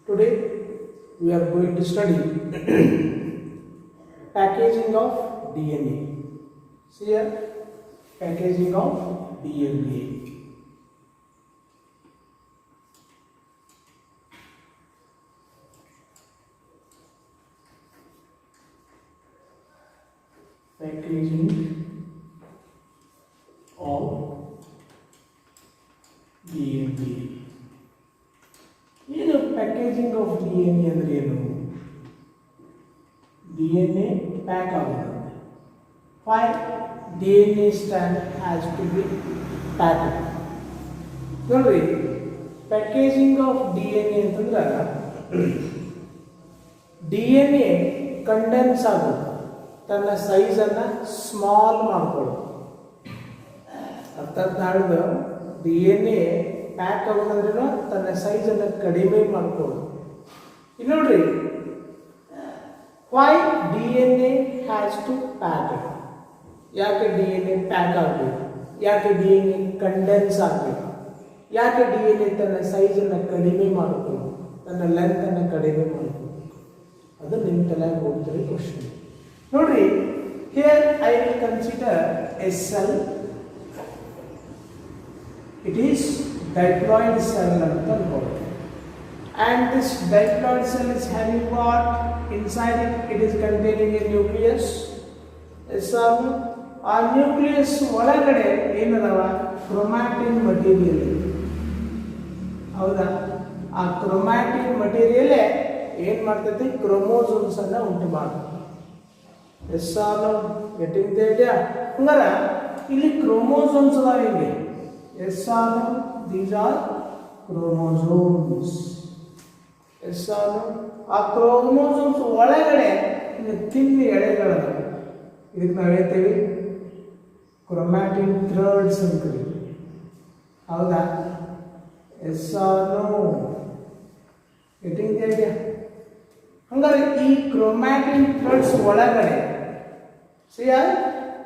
Today we are going to study packaging of DNA. See here, packaging of DNA. Packaging of DNA. ಏನು packaging of D N A ಅಂದರೆ ಏನು? D N A pack ಆಗುತ್ತೆ. Why D N A strand has to be packed. ನೋಡ್ರಿ, packaging of D N A ಅಂತಂದ್ರೆ D N A condense ಆಗುತ್ತೆ, ತನ್ನ ಸೈಜನ್ನು small ಮಾಡ್ಕೊಳ್ಳೋದು. ಅರ್ಥಾತ್ ಹೇಳಿದ ಡಿ ಎನ್ ಎ ಪ್ಯಾಕ್ ಆಗೋದ್ರೂ ತನ್ನ ಸೈಜನ್ನು ಕಡಿಮೆ ಮಾಡ್ಕೊಳ್ಳೋದು. ಇಲ್ಲಿ ನೋಡ್ರಿ, why D N A has to pack. ಯಾಕೆ ಡಿ ಎನ್ ಎ ಪ್ಯಾಕ್ ಆಗಬೇಕು? ಯಾಕೆ ಡಿ ಎನ್ ಎ ಕಂಡೆನ್ಸ್ ಆಗಬೇಕು? ಯಾಕೆ ಡಿ ಎನ್ ಎ ತನ್ನ ಸೈಜನ್ನು ಕಡಿಮೆ ಮಾಡ್ಕೊಳ್ಳೋದು, ತನ್ನ ಲೆಂತನ್ನು ಕಡಿಮೆ ಮಾಡ್ಕೊಳ್ಳೋದು? ಅದು ನಿಮ್ಮ ತಲೆಗೆ ಹೋಗ್ತಿರೋ ಕ್ವಶನ್. ನೋಡ್ರಿ, here I will consider A cell. It is diploid cell ಅಂತ ಅನ್ಕೊಳ್ಳಿ. And this diploid cell is having what? Inside it, it is containing a nucleus. So, ಆ ನ್ಯೂಕ್ಲಿಯಸ್ ಒಳಗಡೆ ಏನದವ? Chromatin material. ಹೌದಾ? ಆ ಕ್ರೊಮ್ಯಾಟಿನ್ ಮಟೀರಿಯಲೇ ಏನು ಮಾಡ್ತೈತಿ? ಕ್ರೋಮೋಸೋಮ್ಸ್ ಅನ್ನ ಉಂಟು ಮಾಡ್ತದೆ. Yes or getting the idea? ಹಂಗಾರ ಇಲ್ಲಿ ಕ್ರೋಮೋಸೋಮ್ಸ್ ಅದಾವ. ಹಿಂಗೆ yes or, these are chromosomes. Yes or, ಆ ಕ್ರೋಮೋಸೋಮ್ಸ್ ಒಳಗಡೆ ತಿನ್ನಿ ಎಳೆಗಳದ. ಇದಕ್ಕೆ ನಾವು ಹೇಳ್ತೇವೆ ಕ್ರೊಮ್ಯಾಟಿನ್ ಥ್ರೆಡ್ಸ್ ಅಂತ ಕರೀತೀವಿ. ಹೌದಾ? Yes R no? Getting the idea? ಹಂಗಾರೆ ಈ ಕ್ರೊಮ್ಯಾಟಿನ್ ಥ್ರೆಡ್ಸ್ ಒಳಗಡೆ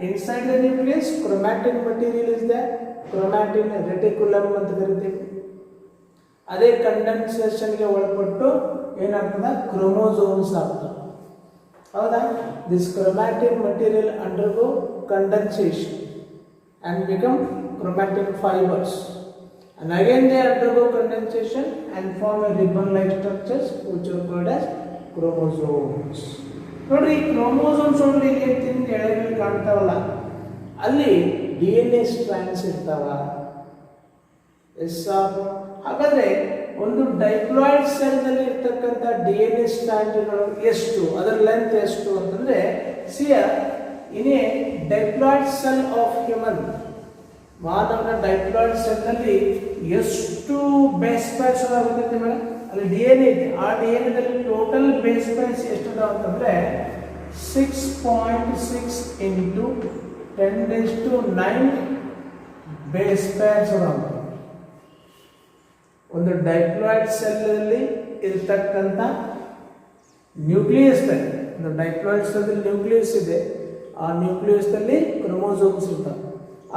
inside the nucleus chromatin material is there. Chromatin reticulum ಅಂತ ಕರಿತೀವಿ. ಅದೇ ಕಂಡೆನ್ಸೇಷನ್ಗೆ ಒಳಪಟ್ಟು ಏನಾಗ್ತದೆ? ಕ್ರೋಮೋಸೋಮ್ಸ್ ಆಗ್ತದೆ. ಹೌದಾ? This chromatin material undergo condensation and become chromatin fibers, and again they undergo condensation and form a ribbon-like structures which are called as chromosomes. ನೋಡ್ರಿ, chromosomes ನೋಡ್ರಿ, ಇಲ್ಲಿ ತಿಂದ ಎಳೆಗಳು ಕಾಣ್ತಾವಲ್ಲ, ಅಲ್ಲಿ ಡಿ ಎನ್ ಎ ಸ್ಟ್ರಾಂಡ್ಸ್ ಇರ್ತಾವ. Yes or. ಹಾಗಾದ್ರೆ ಒಂದು ಡೈಪ್ಲಾಯ್ಡ್ ಸೆಲ್ ನಲ್ಲಿ ಇರ್ತಕ್ಕಂಥ ಡಿ ಎನ್ ಎ ಸ್ಟ್ರಾಂಡ್ಗಳು ಎಷ್ಟು, ಅದರ ಲೆಂತ್ ಎಷ್ಟು ಅಂತಂದ್ರೆ, in a diploid cell of human, ಮಾನವನ ಡೈಪ್ಲಾಯ್ಡ್ ಸೆಲ್ ನಲ್ಲಿ ಎಷ್ಟು ಬೇಸ್ ಪೇರ್ಸ್ ಆಗುತ್ತೆ ಮೇಡಮ್? ಅಲ್ಲಿ ಡಿ ಎನ್ ಎ ಇದೆ. ಆ ಡಿ ಎನ್ ಎದಲ್ಲಿ ಟೋಟಲ್ ಬೇಸ್ ಪೇರ್ಸ್ ಎಷ್ಟಿದಾವ ಅಂತಂದ್ರೆ 6.6 into 10⁹ ಬೇಸ್ ಪೇರ್ಸ್ ಅದಾವ. ಒಂದು ಡೈಪ್ಲಾಯ್ಡ್ ಸೆಲ್ ಅಲ್ಲಿ ಇರತಕ್ಕಂಥ ನ್ಯೂಕ್ಲಿಯಸ್ ನಲ್ಲಿ, ಒಂದು ಡೈಪ್ಲಾಯ್ಡ್ ಸೆಲ್ ನ್ಯೂಕ್ಲಿಯಸ್ ಇದೆ, ಆ ನ್ಯೂಕ್ಲಿಯಸ್ ನಲ್ಲಿ ಕ್ರೋಮೋಸೋಮ್ಸ್ ಇರ್ತವೆ.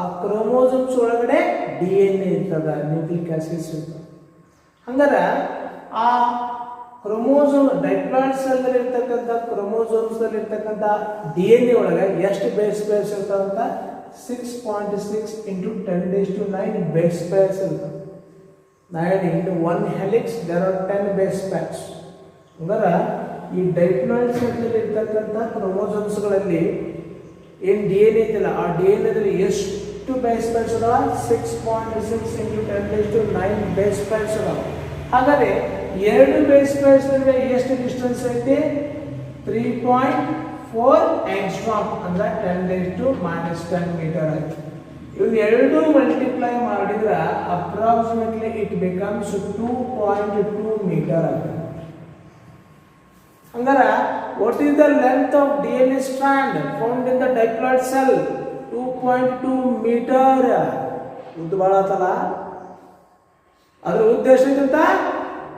ಆ ಕ್ರೋಮೋಸೋಮ್ಸ್ ಒಳಗಡೆ ಡಿ ಎನ್ ಎ ಇರ್ತದ, ನ್ಯೂಕ್ಲಿಕ್ ಆಸಿಡ್ಸ್ ಇರ್ತವೆ. ಹಂಗಾರ ಆ ಕ್ರೋಮೋಸೋಮ್ ಡೈಪ್ಲಾಯ್ಡ್ ಸೆಲ್ ನಲ್ಲಿ ಇರ್ತಕ್ಕಂಥ ಕ್ರೋಮೋಸೋಮ್ಸ್ ನಲ್ಲಿ ಇರ್ತಕ್ಕಂಥ ಡಿ ಎನ್ ಎ ಒಳಗೆ ಎಷ್ಟು ಬೇಸ್ ಪೇರ್ಸ್ ಇರ್ತಾವಂತ? 6.6 into 10⁹ ಬೇಸ್ ಪೇರ್ಸ್ ಇರ್ತವೆ. 9 into 1 helix, there are 10 base pairs. ಹಂಗಾರ ಈ ಡೈಪ್ಲಾಯ್ಡ್ ಸೆಲ್ ನಲ್ಲಿ ಇರ್ತಕ್ಕಂಥ ಕ್ರೋಮೋಸೋಮ್ಸ್ಗಳಲ್ಲಿ ಏನು ಡಿ ಎನ್ ಎ ಇದೆಯಲ್ಲ, ಆ ಡಿ ಎನ್ ಎದಲ್ಲಿ ಎಷ್ಟು ಬೇಸ್ ಪೇರ್ಸ್ ಅದಾವ? 6.6 into 10⁹ ಬೇಸ್ ಪೇರ್ಸ್ ಅದಾವ. ಹಾಗಾದ್ರೆ ಎರಡು ಬೇಸ್ ಪೇರ್ಸ್ ನಡುವೆ ಎಷ್ಟು ಡಿಸ್ಟೆನ್ಸ್ ಐತಿ? 3.4 ಆಂಗ್ಸ್ಟ್ರಾಮ್ ಅಂದ್ರೆ 10⁻⁻10 ಮೀಟರ್ ಆಯ್ತು. ಇವನ್ ಎರಡು ಮಲ್ಟಿಪ್ಲೈ ಮಾಡಿದ್ರೆ ಅಪ್ರಾಕ್ಸಿಮೇಟ್ಲಿ ಇಟ್ ಬಿಕಮ್ಸ್ 2.2 ಮೀಟರ್ ಆಗುತ್ತೆ. ಹಂಗಾರ what is the length of D N A strand found in the diploid cell? 2.2 metre. ಉದ್ದ ಭಾಳ ಆತಲ್ಲ, ಅದ್ರ ಉದ್ದ ಎಷ್ಟೈತಂತ?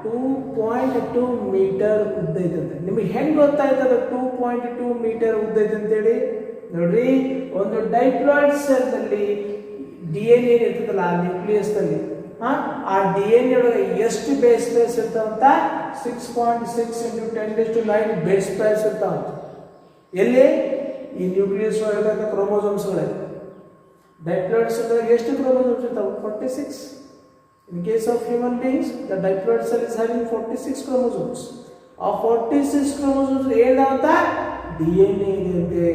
2.2 ಮೀಟರ್ ಉದ್ದ ಐತಂತೆ. ನಿಮಗೆ ಹೆಂಗೆ ಗೊತ್ತಾಯ್ತದ 2.2 ಮೀಟರ್ ಉದ್ದ ಐತೆ ಅಂತೇಳಿ? ನೋಡ್ರಿ, ಒಂದು ಡೈಪ್ಲಾಯ್ಡ್ ಸೆಲ್ ನಲ್ಲಿ ಡಿ ಎನ್ ಎ ಇರ್ತದಲ್ಲ, ನ್ಯೂಕ್ಲಿಯಸ್ ನಲ್ಲಿ ಆ DNA ಒಳಗೆ ಎಷ್ಟು ಬೇಸ್ ಪೇರ್ಸ್ ಇರ್ತಾವಂತ 6.6 × 10⁹ ಬೇಸ್ ಪೇರ್ಸ್ ಇರ್ತಾವಂತ. ಎಲ್ಲಿ ಈ ನ್ಯೂಕ್ಲಿಯಸ್ ಒಳಗೆ ಕ್ರೋಮೋಸೋಮ್ಸ್ಗಳಲ್ಲಿ. ಡೈಪ್ಲಾಯ್ಡ್ ಸೆಲ್ ಎಷ್ಟು ಕ್ರೋಮೋಸೋಮ್ಸ್ ಇರ್ತಾವೆ? 46. In case of human beings, the diploid cell is having 46 chromosomes. ಆ 46 chromosomes ಏನಾಗುತ್ತ DNA ಇರುತ್ತೆ.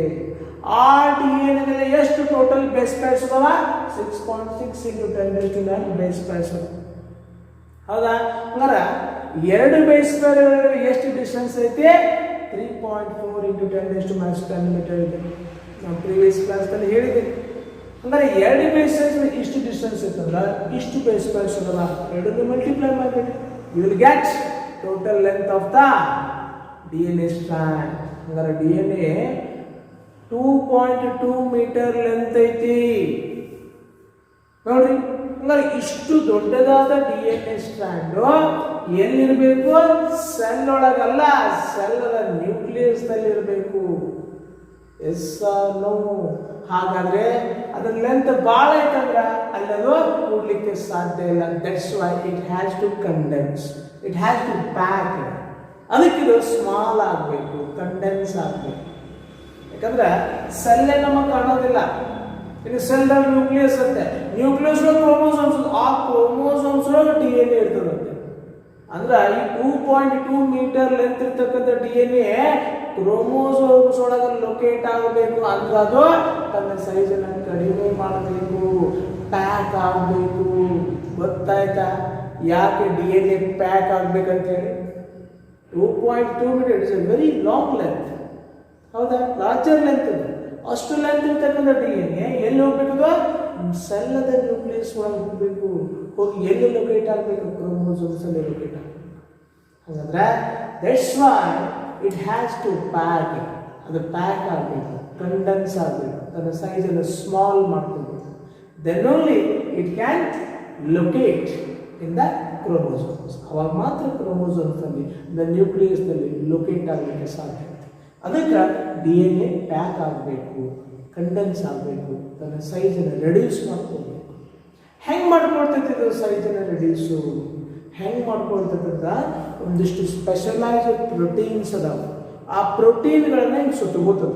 ಆ DNA ನಲ್ಲಿ ಎಷ್ಟು ಟೋಟಲ್ ಬೇಸ್ ಪೇರ್ಸ್ ಅದಾವ? 6.6 × 10⁹ ಬೇಸ್ ಪೇರ್ಸ್ ಅದಾವ. ಹೌದಾ? ಹಂಗಾರೆ ಎರಡು ಬೇಸ್ ಪೇರ್ ಎಷ್ಟು ಡಿಸ್ಟೆನ್ಸ್ ಐತಿ? 3.4 × 10⁻10 ಮೀಟರ್ ಇದೆ. ನಾವು ಪ್ರೀವಿಯಸ್ ಕ್ಲಾಸ್ ಅಲ್ಲಿ ಹೇಳಿದ್ವಿ. ಅಂದರೆ ಎರಡು ಬೇಸ್ ಪೇರ್ಸ್ ಇಷ್ಟು ಡಿಸ್ಟೆನ್ಸ್ ಇರ್ತಂದ್ರೆ ಇಷ್ಟು ಬೇಸ್ ಪೇರ್ಸ್ ಅದಾವ. ಎರಡನ್ನು ಮಲ್ಟಿಪ್ಲೈ ಮಾಡಬೇಕು. You will get total length of the DNA strand. ಹಂಗಾರೆ DNA 2.2 ಮೀಟರ್ ಲೆಂತ್ ಐತಿ ನೋಡ್ರಿ. ಹಂಗಾರೆ ಇಷ್ಟು ದೊಡ್ಡದಾದ DNA ಸ್ಟ್ರಾಂಡ್ ಎಲ್ಲಿರಬೇಕು? ಸೆಲ್ ಒಳಗಲ್ಲ, ಸೆಲ್ ನ್ಯೂಕ್ಲಿಯಸ್ ನಲ್ಲಿ ಇರಬೇಕು. Yes R no? ಹಾಗಾದ್ರೆ ಅದರ ಲೆಂತ್ ಬಹಳ ಐತಂದ್ರ ಅಲ್ಲದು ಕೂಡ್ಲಿಕ್ಕೆ ಸಾಧ್ಯ ಇಲ್ಲ. That's why it has to condense, it has to pack. ಅದಕ್ಕಿದು ಸ್ಮಾಲ್ ಆಗಬೇಕು, ಕಂಡೆನ್ಸ್ ಆಗಬೇಕು. ಯಾಕಂದ್ರೆ ಸೆಲ್ಲೇ ನಮಗೆ ಕಾಣೋದಿಲ್ಲ. ಈಗ ಸೆಲ್ ನ್ಯೂಕ್ಲಿಯಸ್ ಅಂತೆ, ನ್ಯೂಕ್ಲಿಯಸ್ ಕ್ರೋಮೋಸೋಮ್ಸ್, ಆ ಕ್ರೋಮೋಸೋಮ್ಸ್ DNA ಇರ್ತದಂತೆ. ಅಂದ್ರೆ ಈ 2.2 ಮೀಟರ್ ಲೆಂತ್ ಇರ್ತಕ್ಕಂಥ DNA ಕ್ರೋಮೋಸೋಮ್ಸ್ ಒಳಗೆ ಲೊಕೇಟ್ ಆಗಬೇಕು ಅಂದ್ರೆ ಅದು ತನ್ನ ಸೈಜನ್ನು ಕಡಿಮೆ ಮಾಡಬೇಕು, ಪ್ಯಾಕ್ ಆಗಬೇಕು. ಗೊತ್ತಾಯ್ತಾ ಯಾಕೆ DNA ಪ್ಯಾಕ್ ಆಗ್ಬೇಕಂತೇಳಿ? 2.2 metre it's a very long length. ಹೌದಾ? ಲಾರ್ಜರ್ ಲೆಂತ್ ಇದೆ. ಅಷ್ಟು ಲೆಂತ್ ಇರ್ತಕ್ಕಂಥ DNA ಎಲ್ಲಿ ಹೋಗ್ಬೇಕು? ಸೆಲ್ಲದ ನ್ಯೂಕ್ಲಿಯಸ್ ಒಳಗೆ ಹೋಗ್ಬೇಕು. ಹೋಗಿ ಎಲ್ಲಿ ಲೊಕೇಟ್ ಆಗಬೇಕು? ಕ್ರೋಮೋಸೋಮ್ಸ್ ಅಲ್ಲಿ ಲೊಕೇಟ್ ಆಗಬೇಕು. ಹಾಗಾದ್ರೆ that's why it has to pack. ಅದು ಪ್ಯಾಕ್ ಆಗಬೇಕು, ಕಂಡೆನ್ಸ್ ಆಗಬೇಕು, ಅದರ ಸೈಜನ್ನು ಸ್ಮಾಲ್ ಮಾಡ್ಕೊಳ್ಬೇಕು. Then only it can locate in the chromosomes. ಅವಾಗ ಮಾತ್ರ ಕ್ರೋಮೋಸೋಮ್ಸ್ ಅಲ್ಲಿ ದ ನ್ಯೂಕ್ಲಿಯಸ್ ನಲ್ಲಿ ಲೊಕೇಟ್ ಆಗಲಿಕ್ಕೆ ಸಾಧ್ಯ. ಅದಕ್ಕೆ DNA ಪ್ಯಾಕ್ ಆಗಬೇಕು, ಕಂಡೆನ್ಸ್ ಆಗಬೇಕು, ತನ್ನ ಸೈಜನ್ನು ರೆಡ್ಯೂಸ್ ಮಾಡ್ಕೊಳ್ಬೇಕು. ಹೆಂಗೆ ಮಾಡ್ಕೊಳ್ತೈತಿ ಇದು ಸೈಜನ್ನು ರೆಡ್ಯೂಸು? ಹೆಂಗೆ ಮಾಡ್ಕೊಳ್ತಕ್ಕಂಥ ಒಂದಿಷ್ಟು ಸ್ಪೆಷಲೈಸ್ಡ್ ಪ್ರೋಟೀನ್ಸ್ ಅದಾವೆ. ಆ ಪ್ರೋಟೀನ್ಗಳನ್ನ ಹಿಂಗೆ ಸುತ್ತಗೋತದ.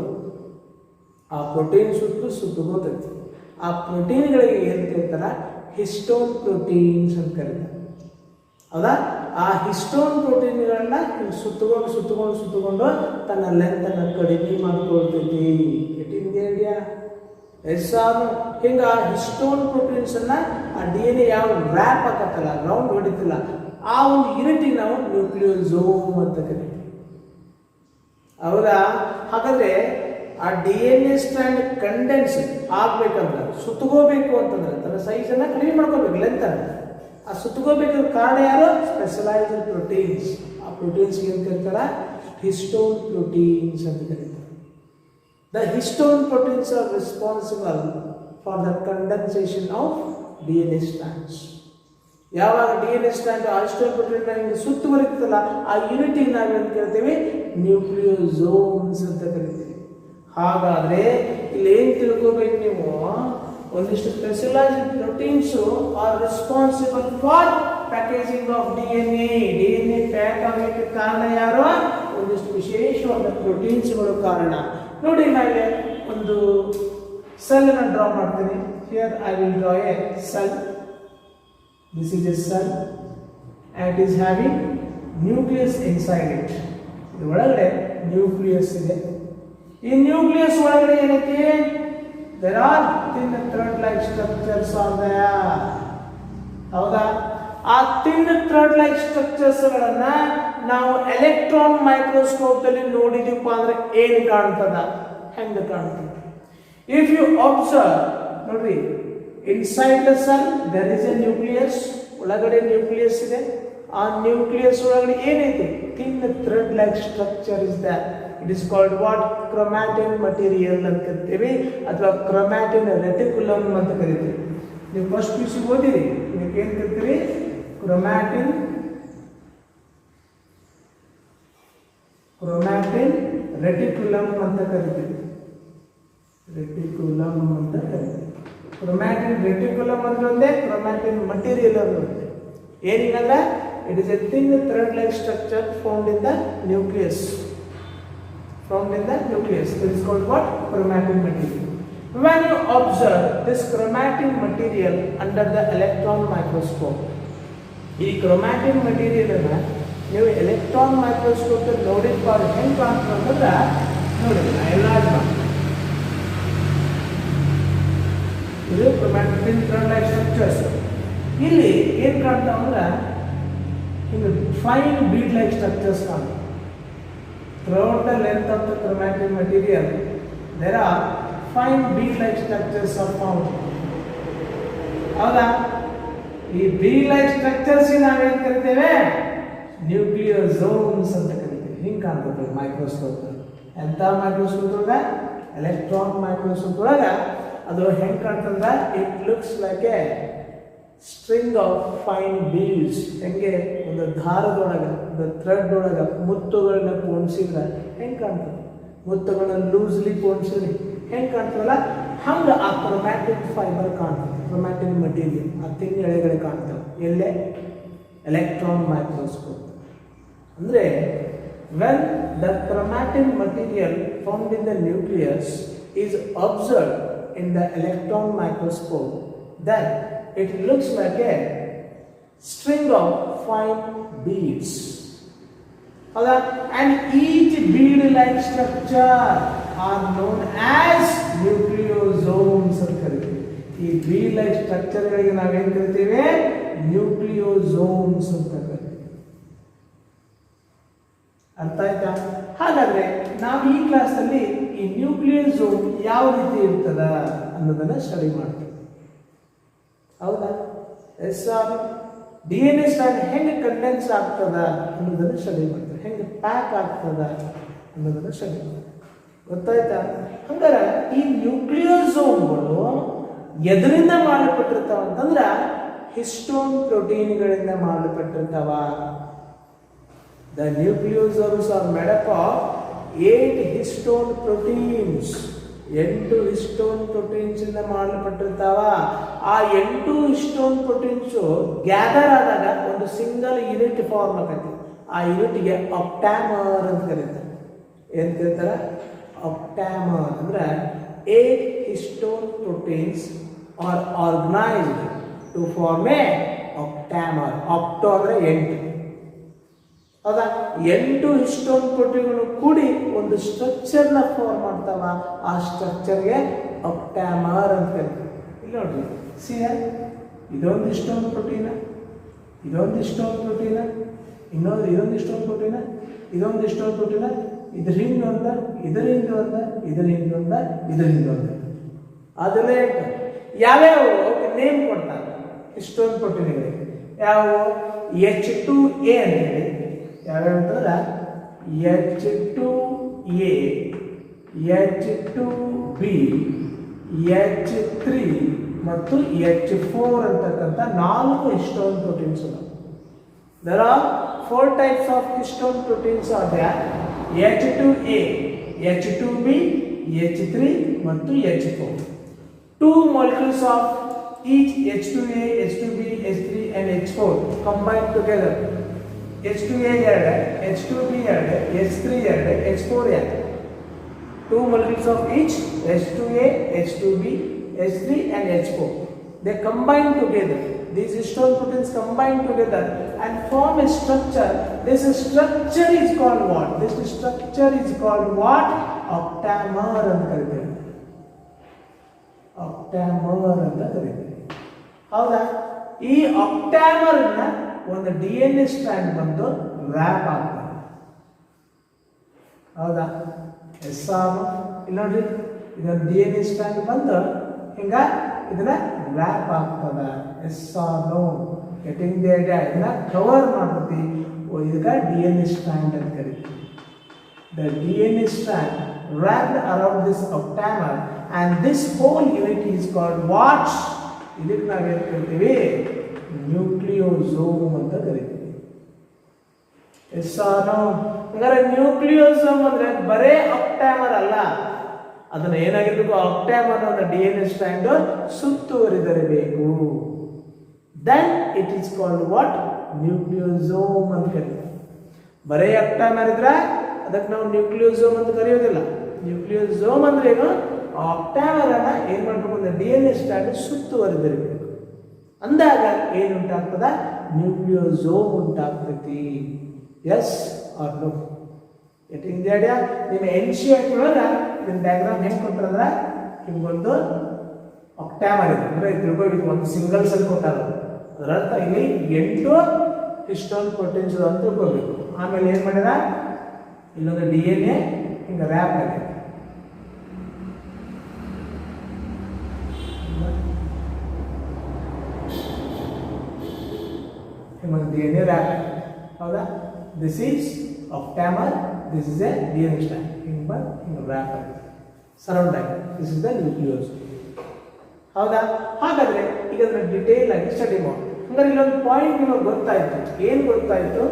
ಆ ಪ್ರೋಟೀನ್ ಸುತ್ತಗೋತೈತಿ. ಆ ಪ್ರೋಟೀನ್ಗಳಿಗೆ ಏನು ಕರೀತಾರ? ಹಿಸ್ಟೋನ್ ಪ್ರೋಟೀನ್ಸ್ ಅಂತ ಕರೀತಾರೆ. ಹೌದಾ? ಆ ಹಿಸ್ಟೋನ್ ಪ್ರೋಟೀನ್ಗಳನ್ನ ಸುತ್ತಕೊಂಡು ತನ್ನ ಲೆಂತನ್ನು ಕಡಿಮೆ ಮಾಡ್ಕೊಳ್ತೈತಿ. Getting idea? Yes or? ಹಿಂಗ ಹಿಸ್ಟೋನ್ ಪ್ರೋಟೀನ್ಸ್ ಅನ್ನ ಆ DNA ಯಾವ ರ್ಯಾಪ್ ಆಗತ್ತಲ್ಲ, ರೌಂಡ್ ಹೊಡಿತಿಲ್ಲ, ಆ ಒಂದು ಯೂನಿಟಿಗೆ ನಾವು ನ್ಯೂಕ್ಲಿಯೋಸೋಮ್ ಅಂತ ಕರಿತೀವಿ. ಹೌದಾ? ಹಾಗಾದ್ರೆ ಆ DNA ಸ್ಟ್ರಾಂಡ್ ಕಂಡೆನ್ಸ್ ಆಗ್ಬೇಕಂದ್ರೆ, ಸುತ್ತಗೋಬೇಕು ಅಂತಂದ್ರೆ ತನ್ನ ಸೈಜನ್ನ ಕಡಿಮೆ ಮಾಡ್ಕೋಬೇಕು, ಲೆಂತ್ ಅನ್ನ. ಆ ಸುತ್ತಗೋಬೇಕಾದ ಕಾರಣ ಯಾರು? Specialised proteins. ಆ ಪ್ರೋಟೀನ್ಸ್ ಏನು ಕರೀತಾರ? ಹಿಸ್ಟೋನ್ ಪ್ರೋಟೀನ್ಸ್ ಅಂತ ಕರೀತಾರೆ. The histone proteins are responsible for the condensation of DNA strands. ಯಾವಾಗ DNA ಸ್ಟ್ರಾಂಡ್ ಆ ಹಿಸ್ಟೋನ್ ಪ್ರೋಟೀನ್ ಹಿಂಗೆ ಸುತ್ತುವರಿತಲ್ಲ, ಆ ಯೂನಿಟಿಗೆ ನಾವೇನು ಕರಿತೀವಿ? ನ್ಯೂಕ್ಲಿಯೋಸೋಮ್ಸ್ ಅಂತ ಕರಿತೀವಿ. ಹಾಗಾದ್ರೆ ಇಲ್ಲಿ ಏನು ತಿಳ್ಕೋಬೇಕು ನೀವು? ಒಂದಿಷ್ಟು specialised proteins are responsible for packaging of DNA pack ಆಗಲಿಕ್ಕೆ ಕಾರಣ ಯಾರು? ಒಂದಿಷ್ಟು ವಿಶೇಷವಾದ ಪ್ರೋಟೀನ್ಸ್ಗಳು ಕಾರಣ. ನೋಡಿ, ನಾಳೆ ಒಂದು ಸೆಲ್ ಅನ್ನು ಡ್ರಾ ಮಾಡ್ತೀನಿ. Here I will draw A cell. This is A cell and it is having nucleus inside it. ಇದು ಒಳಗಡೆ ನ್ಯೂಕ್ಲಿಯಸ್ ಇದೆ. ಈ ನ್ಯೂಕ್ಲಿಯಸ್ ಒಳಗಡೆ ಏನೈತಿ? there are thin thread like structures are there. ಹೌದಾ? ಆ thin thread like structures ಗಳನ್ನ ನಾವು ಎಲೆಕ್ಟ್ರಾನ್ ಮೈಕ್ರೋಸ್ಕೋಪ್ ಅಲ್ಲಿ ನೋಡಿದೀವಪ್ಪ ಅಂದ್ರೆ ಏನು ಕಾಣ್ತದ? ಹೆಂಗೆ ಕಾಣ್ತದೆ? ಇಫ್ ಯು ಅಬ್ಸರ್ವ್, ನೋಡ್ರಿ, inside the cell there is a nucleus. ಒಳಗಡೆ ನ್ಯೂಕ್ಲಿಯಸ್ ಇದೆ. ಆ ನ್ಯೂಕ್ಲಿಯಸ್ ಒಳಗಡೆ ಏನೈತಿ? Thin thread like structure is that. It is called what? Chromatin material ಅಂತ ಕರಿತೀವಿ, ಅಥವಾ ಕ್ರೊಮ್ಯಾಟಿನ್ ರೆಟಿಕ್ಯುಲಮ್ ಅಂತ ಕರಿತೀವಿ. ನೀವು ಫಸ್ಟ್ PUC ಓದಿರಿ, ಇದಕ್ಕೆ ಏನು ಕರಿತೀವಿ? ಕ್ರೊಮ್ಯಾಟಿನ್ ರೆಟಿಕ್ಯುಲಮ್ ಅಂತ ಕರಿತೀವಿ. ರೆಟಿಕ್ಯುಲಮ್ ಅಂತ ಕರಿತೀವಿ. ಕ್ರೊಮ್ಯಾಟಿನ್ ರೆಟಿಕ್ಯುಲಮ್ ಅಂದ್ರೆ ಒಂದೇ, ಕ್ರೊಮ್ಯಾಟಿನ್ ಮಟೀರಿಯಲ್ ಅಂದ್ರೆ ಒಂದೇ. ಏನಿಗಂದ್ರೆ it is a thin thread like structure found in the nucleus. Found in the nucleus. This is called what? Chromatin material. When you observe this chromatin material under the electron microscope, ಈ chromatin material ಅನ್ನ ನೀವು electron microscope ನೋಡಿದಾಗ ಹೆಂಗೆ ಕಾಣ್ತದೆ ಅಂದ್ರೆ ನೋಡಿ, enlarge ಮಾಡಿ. ಇದು chromatin thread like structures. ಇಲ್ಲಿ ಏನು ಕಾಣ್ತಾವ ಅಂದ್ರೆ ಹಿಂಗೆ ಫೈನ್ ಬೀಡ್ ಲೈಕ್ ಸ್ಟ್ರಕ್ಚರ್ಸ್ ಕಾಣ್ತವೆ. Throughout the length of the chromatin material, there are fine bead-like structures are found. ಹೌದಾ? ಈ bead-like structures ನಾವೇನು ಕರಿತೇವೆ? ನ್ಯೂಕ್ಲಿಯೋಸೋಮ್ಸ್ ಅಂತ ಕರಿತೇವೆ. ಹಿಂಗೆ ಕಾಣ್ತದೆ ಮೈಕ್ರೋಸ್ಕೋಪ್. ಎಂಥ ಮೈಕ್ರೋಸ್ಕೋಪ್ ಒಳಗೆ? ಎಲೆಕ್ಟ್ರಾನ್ ಮೈಕ್ರೋಸ್ಕೋಪ್ ಒಳಗೆ ಅದು ಹೆಂಗೆ ಕಾಣ್ತದೆ? It looks like a string of fine beads. ಹೆಂಗೆ ಒಂದು ದಾರದೊಳಗೆ, ಒಂದು ಥ್ರೆಡ್ ಒಳಗೆ ಮುತ್ತುಗಳನ್ನ ಪೋಣಿಸಿದ್ರೆ ಹೆಂಗೆ ಕಾಣ್ತದೆ? ಮುತ್ತುಗಳನ್ನ ಲೂಸ್ಲಿ ಪೋಣಿಸಿದ್ರೆ ಹೆಂಗೆ ಕಾಣ್ತದಲ್ಲ, ಹಂಗೆ ಆ ಕ್ರೊಮ್ಯಾಟಿನ್ ಫೈಬರ್ ಕಾಣ್ತದೆ. ಕ್ರೊಮ್ಯಾಟಿನ್ ಮಟೀರಿಯಲ್ ಆ ತಿಂಗಳ ಎಳೆಗಳು ಕಾಣ್ತವೆ. ಎಲ್ಲೇ? Electron microscope. ಅಂದರೆ when the chromatin material found in the nucleus is observed in the electron microscope, then it looks like a string of fine beads. And each bead-like structure are known as nucleosomes. ಈ bead-like structure ಗಳಿಗೆ ನಾವೇನು ಕರಿತೇವೆ? ನ್ಯೂಕ್ಲಿಯೋಸೋಮ್ಸ್ ಅಂತ ಕರಿತೀವಿ. ಅರ್ಥ ಆಯ್ತಾ? ಹಾಗಾದ್ರೆ ನಾವು ಈ ಕ್ಲಾಸಲ್ಲಿ ಈ ನ್ಯೂಕ್ಲಿಯೋಸೋಮ್ ಯಾವ ರೀತಿ ಇರ್ತದ ಅನ್ನೋದನ್ನ ಸ್ಟಡಿ ಮಾಡ್ತೀವಿ. ಹೌದಾ? ಎಸ್ ಆರ್ DNA ಸ್ಟ್ರಾಂಡ್ ಹೆಂಗೆ ಕಂಡೆನ್ಸ್ ಆಗ್ತದ ಅನ್ನೋದನ್ನು ಸ್ಟಡಿ ಮಾಡ್ತಾರೆ. ಹೆಂಗೆ ಪ್ಯಾಕ್ ಆಗ್ತದ ಅನ್ನೋದನ್ನು ಸ್ಟಡಿ ಮಾಡ್ತಾರೆ. ಗೊತ್ತಾಯ್ತಾ? ಹಂಗಾರೆ ಈ ನ್ಯೂಕ್ಲಿಯೋಸೋಮ್ಗಳು ಎದರಿಂದ ಮಾಡಲ್ಪಟ್ಟಿರ್ತಾವ ಅಂತಂದ್ರೆ ಹಿಸ್ಟೋನ್ ಪ್ರೋಟೀನ್ಗಳಿಂದ ಮಾಡಲ್ಪಟ್ಟಿರ್ತಾವ. The nucleosomes are made up of 8 histone proteins. 8 histone proteins ಇಂದ ಮಾಡಲ್ಪಟ್ಟಿರ್ತಾವ. ಆ 8 ಹಿಸ್ಟೋನ್ ಪ್ರೋಟೀನ್ಸು ಗ್ಯಾದರ್ ಆದಾಗ ಒಂದು ಸಿಂಗಲ್ ಯೂನಿಟ್ ಫಾರ್ಮ್ ಆಗತ್ತೆ. ಆ ಯೂನಿಟ್ಗೆ ಆಪ್ಟಾಮರ್ ಅಂತ ಕರೀತಾರೆ. ಏನ್ ಕರೀತಾರೆ? ಆಪ್ಟಾಮರ್ ಅಂದ್ರೆ 8 histone proteins are organised to form a octamer. Octo ಅಂದ್ರೆ 8. ಹೌದಾ? 8 ಹಿಸ್ಟೋನ್ ಪ್ರೋಟೀನ್ಗಳು ಕೂಡಿ ಒಂದು ಸ್ಟ್ರಕ್ಚರ್ನ ಫಾರ್ಮ್ ಮಾಡ್ತಾವ. ಆ ಸ್ಟ್ರಕ್ಚರ್ಗೆ ಆಪ್ಟಾಮರ್ ಅಂತ ಕರೀತೀವಿ. ಇಲ್ಲಿ ನೋಡ್ರಿ, ಇದೊಂದು ಹಿಸ್ಟೋನ್ ಪ್ರೋಟೀನ, ಇದೊಂದು ಹಿಸ್ಟೋನ್ ಪ್ರೋಟೀನ, ಇದೊಂದು ಹಿಸ್ಟೋನ್ ಪ್ರೋಟೀನ, ಇದೊಂದು ಹಿಸ್ಟೋನ್ ಪ್ರೋಟೀನ, ಇದ್ರ ಹಿಂದೆ ಒಂದ, ಇದರ ಹಿಂದೆ ಒಂದ, ಇದರ ಹಿಂದೆ ಒಂದ, ಇದರ ಹಿಂದೆ ಒಂದ. ಅದೆಲ್ಲ ಯಾವ್ಯಾವ ನೇಮ್ ಕೊಡ್ತಾರೆ ಹಿಸ್ಟೋನ್ ಪ್ರೋಟೀನ್ಗಳಿಗೆ. ಯಾವ? H2A ಅಂತ ಹೇಳಿ. ಯಾವ್ಯಾವ ಅಂತಂದ್ರೆ H2A, H2B, H3 ಮತ್ತು H4 ಅಂತಕ್ಕಂಥ 4 ಹಿಸ್ಟೋನ್ ಪ್ರೋಟೀನ್ಸ್ ಅದಾವೆ. There are 4 types of histone proteins are there: H2A, H2B, H3 ಮತ್ತು H4. 2 molecules of each H2A, H2B, H3 and H4 combined together. H2A ಎರಡು, H2B ಎರಡು, H3 ಎರಡು, H4 ಎರಡು. 2 molecules of each H2A, H2B, H3 and H4. They combine together. These histone proteins combine together and form a structure. This structure is called what? This structure is called what? Aptamer ಅಂತ ಕರೀತೀವಿ. Aptamer ಅಂತ ಕರೀತೀವಿ. ಹೌದಾ? ಈ ಅಪ್ಟಾಮರ್ ನ ಒಂದು DNA strand ಬಂದು rap ಆಗ್ತದೆ. ಹೌದಾ? ಎಸ್ ಆರ್ ಇಲ್ಲಿ ನೋಡ್ರಿ, ಇದೊಂದು DNA ಸ್ಟ್ರಾಂಡ್ ಬಂದು ಹಿಂಗ ಇದನ್ನ ರ್ಯಾಪ್ ಆಗ್ತದ. Yes R no? Getting the idea? ಇದನ್ನ ಕವರ್ ಮಾಡ್ತೀವಿ. ಇದಕ್ಕೆ DNA ಸ್ಟ್ರಾಂಡ್ ಅಂತ ಕರೀತೀವಿ. The DNA strand wrapped around this aptamer and this whole unit is called what? ಇದಕ್ಕೆ ನಾವೇನು ಕರಿತೀವಿ? ನ್ಯೂಕ್ಲಿಯೋಸೋಮ್ ಅಂತ ಕರಿತೀವಿ. Yes R no? ಹಾಗಾದ್ರೆ ನ್ಯೂಕ್ಲಿಯೋಸೋಮ್ ಅಂದ್ರೆ ಬರೇ ಅಪ್ಟಾಮರ್ ಅಲ್ಲ, ಅದನ್ನು ಏನಾಗಿರಬೇಕು, ಆಕ್ಟ್ಯಾಮರ್ ಅನ್ನೋ DNA ಸ್ಟ್ರಾಂಡ್ ಸುತ್ತುವರಿದಿರಬೇಕು. Then it is called what, nucleosome ಅಂತ ಕರೀತಾರೆ. ಬರೀ ಆಕ್ಟ್ಯಾಮರ್ ಇದ್ರೆ ಅದಕ್ಕೆ ನಾವು ನ್ಯೂಕ್ಲಿಯೋಸೋಮ್ ಅಂತ ಕರೆಯೋದಿಲ್ಲ. ನ್ಯೂಕ್ಲಿಯೋಸೋಮ್ ಅಂದ್ರೆ ಏನು, ಆಕ್ಟ್ಯಾಮರ್ ಅನ್ನ ಏನ್ ಮಾಡಬೇಕು ಅಂದ್ರೆ DNA ಸ್ಟ್ರಾಂಡ್ ಸುತ್ತುವರಿದಿರಬೇಕು. ಅಂದಾಗ ಏನು ಉಂಟಾಗ್ತದ, ನ್ಯೂಕ್ಲಿಯೋಸೋಮ್ ಉಂಟಾಗ್ತೈತಿ. Yes R no? Getting the idea? ನಿಮ್ಮ ಎನ್ಸಿಆರ್ಟಿ ಒಳಗ ನಿಮ್ಮ ಡಯಾಗ್ರಾಮ್ ಹೆಂಗ್ ಕೊಟ್ಟರಂದ್ರ ಹಿಂಗೊಂದು ಆಕ್ಟ್ಯಾಮರ್ ಇದೆ ಅಂದ್ರೆ ತಿಳ್ಕೊಳ್ಳಿ, ಒಂದು ಸಿಂಗಲ್ ಸೆಲ್ ಕೊಟ್ಟಾರ. ಅದರ ಅರ್ಥ ಇಲ್ಲಿ 8 ಹಿಸ್ಟೋನ್ ಪ್ರೋಟೀನ್ಸ್ ಅಂತ ತಿಳ್ಕೊಬೇಕು. ಆಮೇಲೆ ಏನ್ ಮಾಡ್ಯಾರ, ಇಲ್ಲೊಂದು DNA ಹಿಂಗ ರ್ಯಾಪ್ ಆಗಿದೆ. DNA wrap. ಹೌದಾ? This is octamer, this is a DNA strand. ಹಿಂಗೆ wrap ಆಗಿದೆ, ಸರೌಂಡ್ ಆಗಿದೆ. This is the nucleosome. ಹೌದಾ? ಹಾಗಾದ್ರೆ ಈಗ ಅದನ್ನ ಡಿಟೇಲ್ ಆಗಿ ಸ್ಟಡಿ ಮಾಡಿ. ಹಂಗಾರೆ ಇಲ್ಲೊಂದು ಪಾಯಿಂಟ್ ನಿಮಗೆ ಗೊತ್ತಾಯ್ತು. ಏನು ಗೊತ್ತಾಯ್ತು?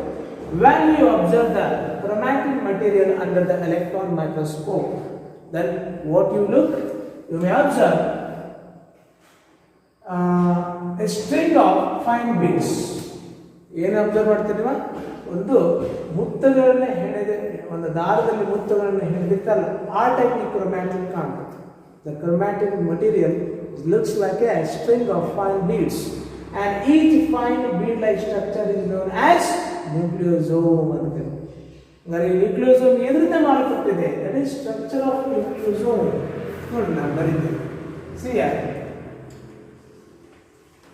when you observe the chromatin material under the electron microscope, then what you look, you may observe a string of fine beads. ಏನು ಅಬ್ಸರ್ವ್ ಮಾಡ್ತೀರಿ ನೀವು? ಒಂದು ಮುತ್ತುಗಳನ್ನ ಹೆಣೆದ, ಒಂದು ದಾರದಲ್ಲಿ ಮುತ್ತುಗಳನ್ನ ಹೆಣೆದಿತ್ತಲ್ಲ, ಆ ಟೈಪ್ ಈ ಕ್ರೊಮ್ಯಾಟಿನ್ ಕಾಣ್ತದೆ. The chromatin material looks like a string of fine beads, and each fine bead like structure is known as nucleosome ಅಂತ. ಅಂದರೆ ನ್ಯೂಕ್ಲಿಯೋಸೋಮ್ ಎದರಿಂದ ಮಾಡಲ್ಪಟ್ಟಿದೆ? That is structure of nucleosome. ನೋಡಿ ನಾನು ಬರೀತೀನಿ. See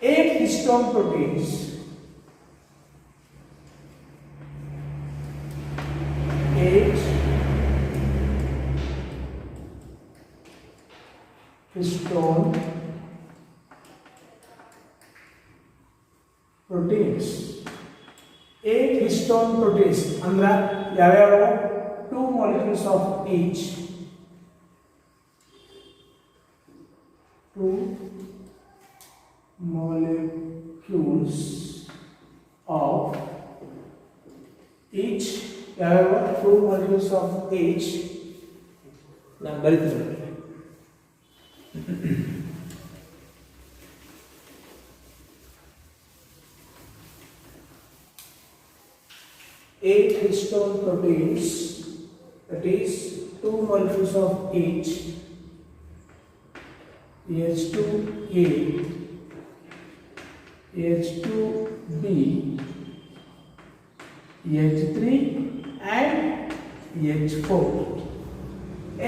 8 histone proteins. 8 histone proteins. 8 histone proteins ಅಂದ್ರೆ ಯಾವ್ಯಾವ? 2 molecules of each. 2 molecules of each. ಯಾವ್ಯಾವ? 2 molecules of each. ನಾನು ಬರೀತೀನಿ. 8 histone proteins, that is 2 molecules of each. H2A, H2B, H3 and H4.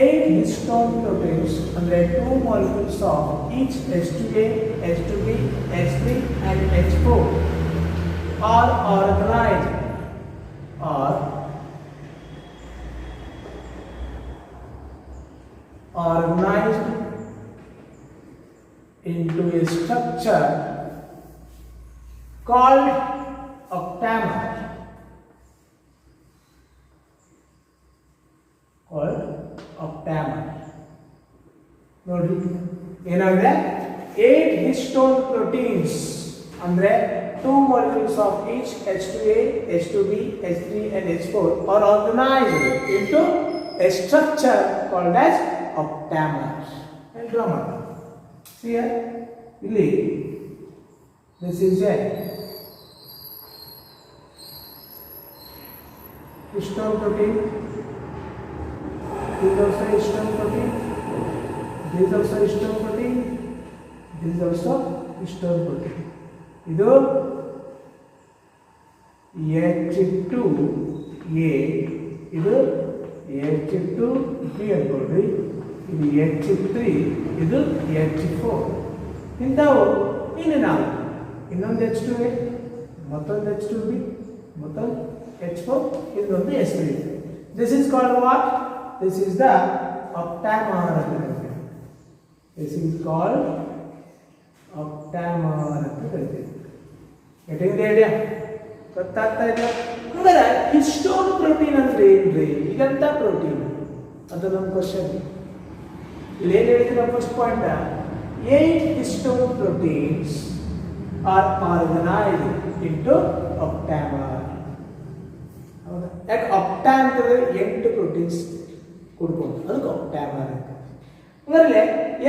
8 histone proteins under 2 molecules of each H2A, H2B, H3 and H4 are organized into a structure called octamer. ನೋಡಿ ಏನಾಗಿದೆ? 8 histone proteins ಅಂದ್ರೆ 2 molecules of each H2A, H2B, H3 and H4 are organized into a structure called as octamer. And draw ಮಾಡಿ. See here, ಇಲ್ಲಿ this is a histone protein. This is also histone protein. This is also histone protein. This is also histone protein. ಇದು H2A, ಇದು H2B ಅನ್ಕೊಳ್ರಿ, ಇದು H3, ಇದು H4. ಇಂಥವು ಇನ್ನು ನಾವು ಇನ್ನೊಂದು H2A, ಮತ್ತೊಂದು H2B, ಮತ್ತೊಂದು H4, ಇನ್ನೊಂದು H3. This is called what? This is the octamer. This is called octamer ಅಂತ ಕರಿತೀವಿ. Getting the idea? ಗೊತ್ತಾಗ್ತಾ ಇದೆ? ಹಂಗಾರೆ ಹಿಸ್ಟೋನ್ ಪ್ರೋಟೀನ್ ಅಂದ್ರೆ ಏನ್ರಿ? ಇದಂತ ಪ್ರೋಟೀನ್ ಅದು ನಮ್ಮ ಕ್ವಶನ್. ಇಲ್ಲಿ ಏನು ಹೇಳಿದ್ರೆ first point, 8 histone proteins are organized into octamer. ಹೌದಾ? ಯಾಕೆ ಆಕ್ಟಾ ಅಂತಂದ್ರೆ 8 ಪ್ರೋಟೀನ್ಸ್ ಕೊಡ್ಬೋದು, ಅದಕ್ಕೆ ಆಕ್ಟಾಮರ್ ಅಂತ. ಇದರಲ್ಲಿ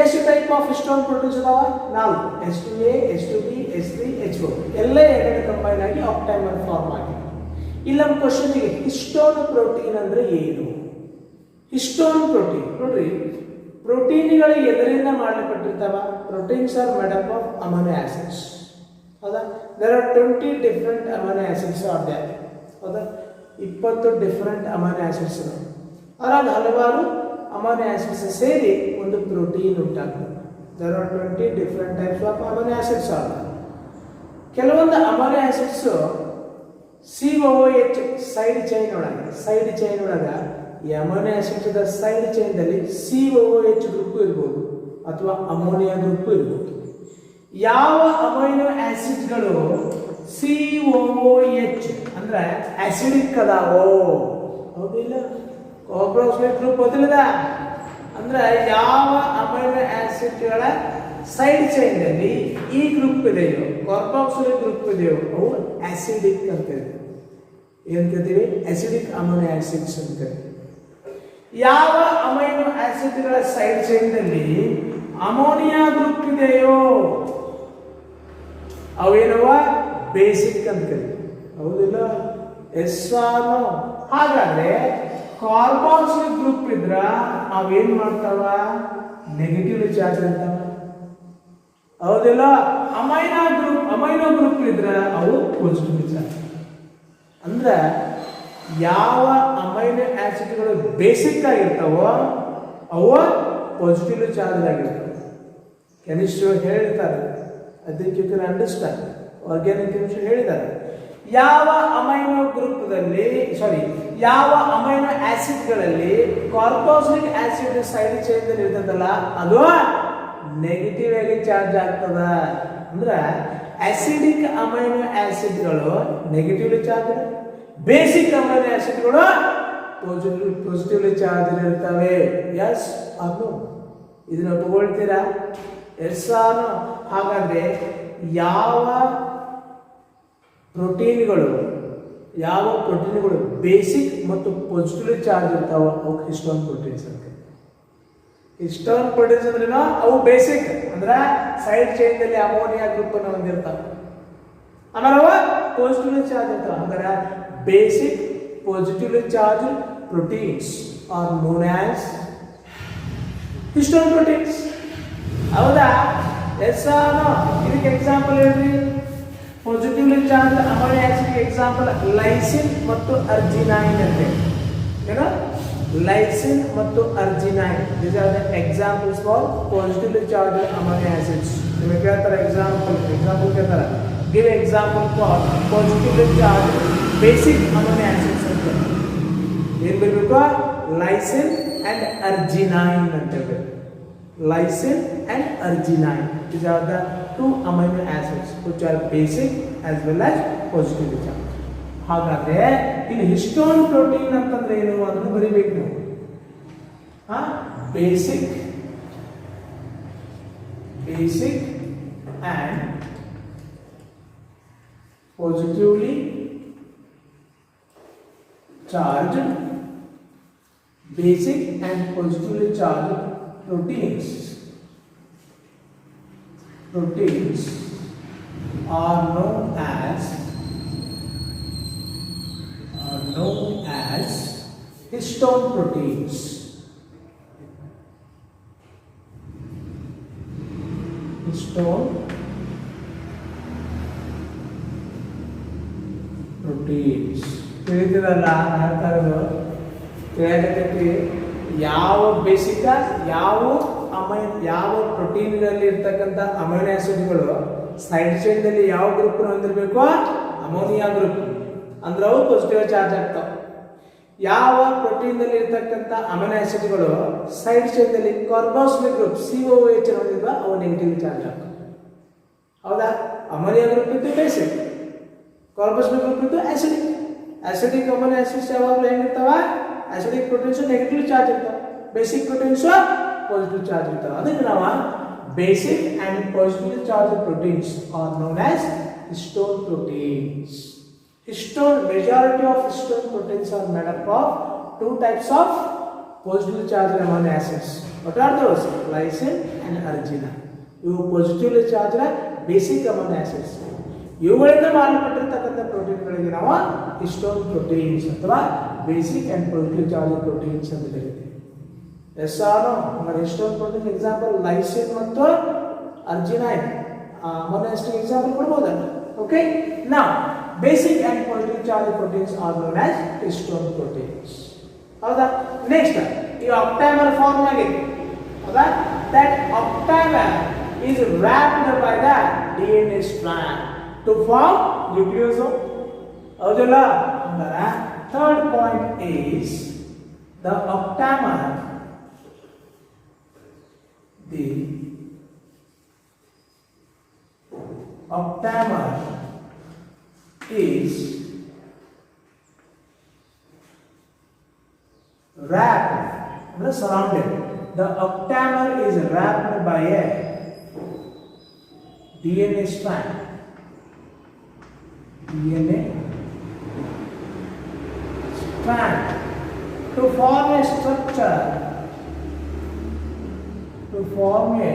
ಎಷ್ಟು ಟೈಪ್ ಆಫ್ ಹಿಸ್ಟೋನ್ ಪ್ರೋಟೀನ್ಸ್ ಅದಾವ? 4. H2A, H2B, H3, H4 ಎಲ್ಲ ಎರಡು ಕಂಬೈನ್ ಆಗಿ ಆಕ್ಟೈಮರ್ ಫಾರ್ಮ್ ಆಗಿದೆ. ಇಲ್ಲಿ ನಮ್ಮ ಕ್ವಶನ್ಗೆ ಹಿಸ್ಟೋನ್ ಪ್ರೋಟೀನ್ ಅಂದ್ರೆ ಏನು? ಹಿಸ್ಟೋನ್ ಪ್ರೋಟೀನ್ ನೋಡ್ರಿ, ಪ್ರೋಟೀನ್ಗಳು ಎದರಿಂದ ಮಾಡಲ್ಪಟ್ಟಿರ್ತಾವ? Proteins are made up of amino acids. ಹೌದಾ? There are 20 different amino acids are there. ಹೌದಾ? 20 ಡಿಫರೆಂಟ್ ಅಮೈನೋ ಆಸಿಡ್ಸ್ ಅದಾವ. ಅದ್ರಾಗ ಹಲವಾರು ಅಮೈನೋ ಆಸಿಡ್ಸ್ ಸೇರಿ ಒಂದು ಪ್ರೋಟೀನ್ ಉಂಟಾಗ್ತದೆ. There are 20 different types of amino acids are. ಕೆಲವೊಂದು amino acids COOH side chain ಒಳಗ ಈ ಅಮೈನೋ ಆಸಿಡ್ ಸೈಡ್ ಚೈನ್ ದಲ್ಲಿ COOH ಗ್ರೂಪ್ ಇರಬಹುದು ಅಥವಾ ಅಮೋನಿಯಾ ಗ್ರೂಪ್ ಇರಬಹುದು. ಯಾವ ಅಮೈನೋ ಆಸಿಡ್ಗಳು COOH ಅಂದ್ರೆ ಆಸಿಡಿಕ್ ಅದಾವೋ? ಹೌದಿಲ್ಲ? ಕಾರ್ಬಾಕ್ಸಿಲಿಕ್ ಗ್ರೂಪ್ ಓದಿಲ್ಲದ ಅಂದ್ರೆ ಯಾವ ಅಮೈನೋ ಆಸಿಡ್ಗಳ ಸೈಡ್ ಚೈನ್ ನಲ್ಲಿ ಈ ಗ್ರೂಪ್ ಇದೆಯೋ, ಕಾರ್ಬಾಕ್ಸಿಲಿಕ್ ಗ್ರೂಪ್ ಇದೆಯೋ, ಅವು ಆಸಿಡಿಕ್ ಅಂತ ಏನ್ ಕರಿತೀವಿ? ಆಸಿಡಿಕ್ ಅಮೈನೋ ಆಸಿಡ್ಸ್ ಅಂತ ಕರಿತೀವಿ. ಯಾವ ಅಮೈನೋ ಆಸಿಡ್ಗಳ ಸೈಡ್ ಚೈನ್ ನಲ್ಲಿ ಅಮೋನಿಯಾ ಗ್ರೂಪ್ ಇದೆಯೋ ಅವೇನವ ಬೇಸಿಕ್ ಅಂತ ಕರಿತೀವಿ. ಹೌದಿಲ್ಲ? Yes R no? ಹಾಗಾದ್ರೆ ಕಾರ್ಬಾಕ್ಸಿಲಿಕ್ ಗ್ರೂಪ್ ಇದ್ರ ಅವೇನ್ ಮಾಡ್ತಾವ? ನೆಗೆಟಿವ್ ಚಾರ್ಜ್ ಇರ್ತಾವ. ಹೌದಿಲ್ಲ? ಅಮೈನೋ ಗ್ರೂಪ್ ಇದ್ರ ಅವು ಪಾಸಿಟಿವ್ ಚಾರ್ಜ್. ಅಂದ್ರೆ ಯಾವ ಅಮೈನೋ ಆಸಿಡ್ಗಳು ಬೇಸಿಕ್ ಆಗಿರ್ತಾವೋ ಅವು ಪಾಸಿಟಿವ್ ಚಾರ್ಜ್ ಆಗಿರ್ತಾವೆ. ಕೆಮಿಸ್ಟ್ರಿ ಹೇಳಿರ್ತಾರೆ, ಅದಕ್ಕೆ you can understand. Organic chemistry ಹೇಳಿದ್ದಾರೆ. ಯಾವ ಅಮೈನೋ ಆಸಿಡ್ಗಳಲ್ಲಿ ಕಾರ್ಬಾಕ್ಸಿಲಿಕ್ ಆಸಿಡ್ ಸೈಡ್ ಚೈನ್ ಇರ್ತದಲ್ಲ ಅದು ನೆಗೆಟಿವ್ ಆಗಿ ಚಾರ್ಜ್ ಆಗ್ತದ. ಅಂದ್ರೆ ಆಸಿಡಿಕ್ ಅಮೈನೋ ಆಸಿಡ್ಗಳು ನೆಗೆಟಿವ್ಲಿ ಚಾರ್ಜ್, ಬೇಸಿಕ್ ಅಮೈನೋ ಆಸಿಡ್ಗಳು ಪಾಸಿಟಿವ್ಲಿ ಚಾರ್ಜ್ ಇರ್ತವೆ. ಎಸ್ ಅದು ಇದನ್ನ ಒಪ್ಪಿಕೊಳ್ತೀರಾ? S or? ಹಾಗಾದ್ರೆ ಯಾವ ಪ್ರೋಟೀನ್ಗಳು ಬೇಸಿಕ್ ಮತ್ತು ಪಾಸಿಟಿವ್ಲಿ ಚಾರ್ಜ್ ಇರ್ತಾವ ಅವಕ್ಕೆ ಹಿಸ್ಟೋನ್ ಪ್ರೋಟೀನ್ಸ್ ಅಂತ. ಹಿಸ್ಟೋನ್ ಪ್ರೋಟೀನ್ಸ್ ಅಂದ್ರೆ ಅವು ಬೇಸಿಕ್ ಅಂದ್ರೆ ಸೈಡ್ ಚೈನ್ ನಲ್ಲಿ ಅಮೋನಿಯಾ ಗ್ರೂಪ್ ಅನ್ನು ಹೊಂದಿರ್ತಾವ. ಆಮೇಲೆ ಅವ ಪಾಸಿಟಿವ್ಲಿ ಚಾರ್ಜ್ ಇರ್ತಾವ. ಅಂದ್ರೆ basic positively charge proteins are known as histone proteins. ಹೌದಾ? Yes R no? ಇದಕ್ಕೆ ಎಕ್ಸಾಂಪಲ್ ಹೇಳ್ರಿ. Positively charge amino acid example lysine ಮತ್ತು ಅರ್ಜಿನೈನ್ ಅಂತ. ಏನು? ಲೈಸಿನ್ ಮತ್ತು arginine. These are the examples for positively charge amino acids. ನಿಮಗೆ ಕೇಳ್ತಾರೆ example ಕೇಳ್ತಾರೆ. Give example for positively charge basic amino acids ಅಂತ. ಏನ್ ಬರಬೇಕು? ಲೈಸಿನ್ ಅಂಡ್ ಅರ್ಜಿನೈನ್ ಅಂತ ಹೇಳ್ಬೇಕು. Lysine and arginine. These are the two amino acids which are basic as well as positively charged. ಹಾಗಾದ್ರೆ ಇಲ್ಲಿ ಹಿಸ್ಟೋನ್ ಪ್ರೋಟೀನ್ ಅಂತಂದ್ರೆ ಏನು ಅದನ್ನು ಬರೀಬೇಕು ನೀವು. Basic and positively charged, basic and positively charged proteins are known as histone proteins. Histone proteins. ತಿಳಿದಿರಲ್ಲ ಹೇಳ್ತಾ ಇರೋದು ತಿಳಿಯಕತ್ತೈತಿ. ಯಾವ ಬೇಸಿಕ್ ಯಾವ ಪ್ರೋಟೀನ್ಗಳಲ್ಲಿ ಇರ್ತಕ್ಕಂಥ ಅಮೈನೋ ಆಸಿಡ್ಗಳು ಸೈಡ್ ಚೈನ್ದಲ್ಲಿ ಯಾವ ಗ್ರೂಪ್ ಹೊಂದಿರಬೇಕು? Ammonia group. ಅಂದ್ರೆ ಅವು ಪಾಸಿಟಿವ್ ಚಾರ್ಜ್ ಆಗ್ತಾವೆ. ಯಾವ ಪ್ರೋಟೀನ್ ನಲ್ಲಿ ಇರ್ತಕ್ಕಂಥ ಅಮೈನೋ ಆಸಿಡ್ಗಳು ಸೈಡ್ ಚೈನ್ದಲ್ಲಿ ಕಾರ್ಬಾಕ್ಸಿಲಿಕ್ ಗ್ರೂಪ್ COOH ಹೊಂದಿರುವ ಅವು ನೆಗೆಟಿವ್ ಚಾರ್ಜ್ ಆಗ್ತವೆ. ಹೌದಾ? ಅಮೋನಿಯಾ ಗ್ರೂಪ್ ಇದ್ದು ಬೇಸಿಕ್, ಕಾರ್ಬಾಕ್ಸಿಲಿಕ್ ಗ್ರೂಪ್ ಇದ್ದು ಆಸಿಡಿಕ್. ಆಸಿಡಿಕ್ ಅಮೈನೋ ಆಸಿಡ್ಸ್ ಯಾವಾಗಲೂ ಹೆಂಗಿರ್ತಾವ? ಆಸಿಡಿಕ್ ಪ್ರೋಟೀನ್ಸ್ ನೆಗೆಟಿವ್ ಚಾರ್ಜ್ ಇರ್ತಾವೆ, ಬೇಸಿಕ್ ಪ್ರೋಟೀನ್ಸ್ ಪಾಸಿಟಿವ್ ಚಾರ್ಜ್ ಇರ್ತಾವೆ. ಅದಕ್ಕೆ ನಾವು basic and positive charge proteins are known as histone proteins. Majority of histone proteins are made up of two types of positively charged amino acids. What are those? Lysine and arginine. ಇವು positively charge basic amino acids. ಇವುಗಳಿಂದ ಮಾಡಲ್ಪಟ್ಟಿರ್ತಕ್ಕಂಥ ಪ್ರೋಟೀನ್ಗಳಿಗೆ ನಾವು histone proteins ಅಥವಾ basic and positive charge proteins ಅಂತ ಕರಿತೀವಿ. Yes R no histone protein example lysine ಮತ್ತು arginine amino acid example ಕೊಡಬಹುದಲ್ಲ. Okay, now basic and positive charge proteins are known as histone proteins. ಹೌದಾ? ನೆಕ್ಸ್ಟ್ ಈ octamer form ಆಗಿದೆ. ಹೌದಾ? That octamer is wrapped by the DNA strand to form nucleosome. ಹೌದಲ್ಲ? ಅಂದರೆ third point is the octamer. The octamer is wrapped, surrounded. The octamer is wrapped by a DNA strand. DNA strand to form a structure. To form a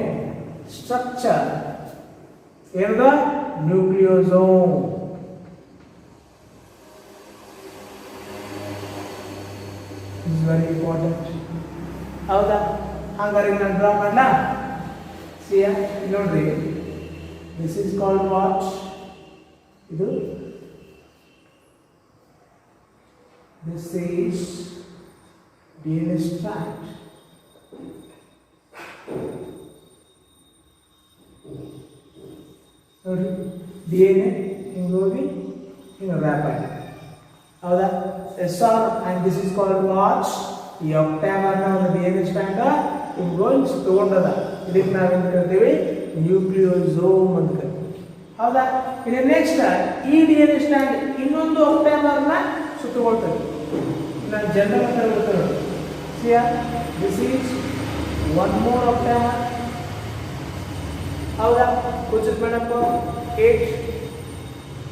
structure in the nucleosome. This is very important. ಹೌದಾ? ಹಾಗಾದ್ರೆ ನಾನು draw ಮಾಡಲಾ? See ya, ನೋಡ್ರಿ. This is called what? Idu. This is DNA strand. DNA involving in a wrapper. Howda? And this is called what? The octamer na DNA strand involving ತಗೊಂಡದ. ಇದಕ್ಕೆ ನಾವೇನು ಕರಿತೀವಿ? Nucleosome ಅಂತ ಕರಿತೀವಿ. ಹೌದಾ? ಇನ್ನು ನೆಕ್ಸ್ಟ್ ಈ DNA ಸ್ಟ್ಯಾಂಡ್ ಇನ್ನೊಂದು ಆಕ್ಟಾಮರ್ ನ ಸುತ್ತಕೊಳ್ತದೆ. ನಾನು ಜನರಲ್ ಅಂತ ಹೇಳ್ತೇನೆ. This is one more octamer. ಹೌದಾ? which is made up of 8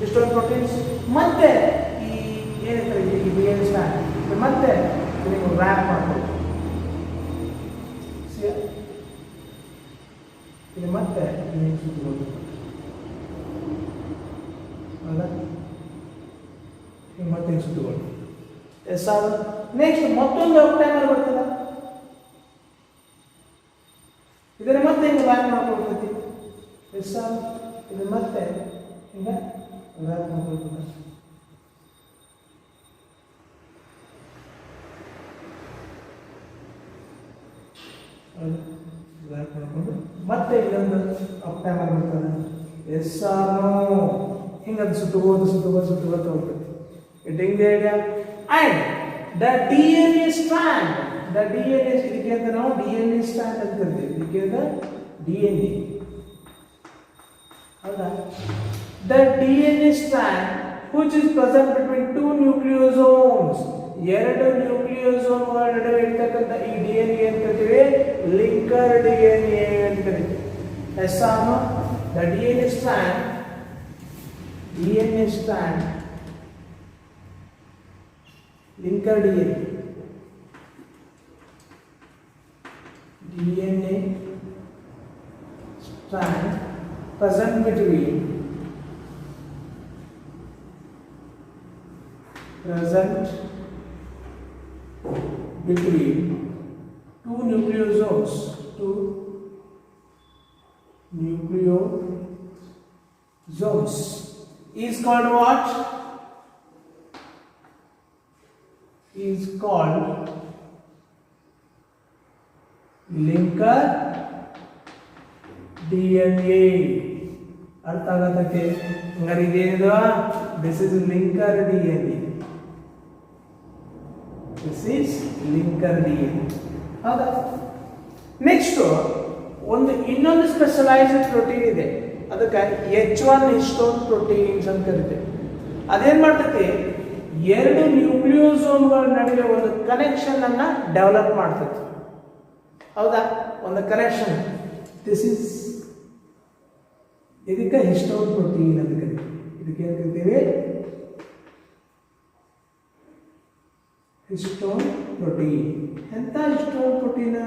histone proteins. ಮತ್ತೆ ಈ ಏನಿದೆ ಈ DNA ಸ್ಟ್ಯಾಂಡ್ ಮತ್ತೆ ಇದನ್ನು ವ್ರ್ಯಾಪ್ ಮಾಡ್ಬೋದು. ಇದು ಮತ್ತೆ ಸುತ್ತಬಹುದು. ಮತ್ತೆ ಸುತ್ತಬಹುದು. S R. ನೆಕ್ಸ್ಟ್ ಮತ್ತೊಂದು ಆಕ್ಟಾಮರ್ ಬರ್ತದ. ಇದನ್ನ ಮತ್ತೆ ಹಿಂಗೆ ವ್ರ್ಯಾಪ್ ಮಾಡ್ಕೊಳ್ತೈತಿ. S R. ಇದು ಮತ್ತೆ ಹಿಂಗೆ ವ್ರ್ಯಾಪ್ ಮಾಡ್ಕೊಳ್ತದೆ. ಮತ್ತೆ ಇನ್ನೊಂದು ಆಕ್ಟಾಮರ್ ಬರ್ತದೆ. S R no. ಹಿಂಗದು ಸುತ್ತಬಹುದು ಹೋಗ್ತದೆ. getting the idea? And the DNA strand, ಇದಕ್ಕೆ ಅಂತ ನಾವು DNA strand ಅಂತ ಕರಿತೀವಿ. ಇದಕ್ಕೆ ಅಂತ DNA. ಹೌದಾ? The DNA strand which is present between two nucleosomes. ಎರಡು ನ್ಯೂಕ್ಲಿಯೋಸೋಮ್ಗಳ ನಡುವೆ ಇರ್ತಕ್ಕಂಥ ಈ DNA ಅಂತ ಕರಿತೀವಿ ಲಿಂಕರ್ DNA ಅಂತ ಕರಿತೀವಿ. Yes R no? The DNA strand linker DNA strand present between two nucleosomes is called what? Is called linker DNA. ಅರ್ಥ ಆಗತ್ತಕ್ಕೆ? ಹಂಗಾರೆ ಇದೇನಿದು? This is linker DNA. This is linker DNA. ಹೌದಾ? Next ಒಂದು ಇನ್ನೊಂದು specialised protein ಇದೆ. ಅದಕ್ಕೆ H1 histone proteins ಅಂತ ಕರಿತೇವೆ. ಅದೇನ್ ಮಾಡ್ತೈತಿ? ಎರಡು ನ್ಯೂಕ್ಲಿಯೋಸೋಮ್ಗಳ ನಡುವೆ ಒಂದು ಕನೆಕ್ಷನ್ ಅನ್ನ ಡೆವಲಪ್ ಮಾಡ್ತೈತಿ. ಹೌದಾ? ಒಂದು ಕನೆಕ್ಷನ್. ದಿಸ್ ಇಸ್ ಇದಕ್ಕೆ ಹಿಸ್ಟೋನ್ ಪ್ರೋಟೀನ್ ಅಂತ ಕರಿತೀವಿ. ಇದಕ್ಕೆ ಏನು ಕರಿತೀವಿ? Histone protein. ಎಂತ histone protein?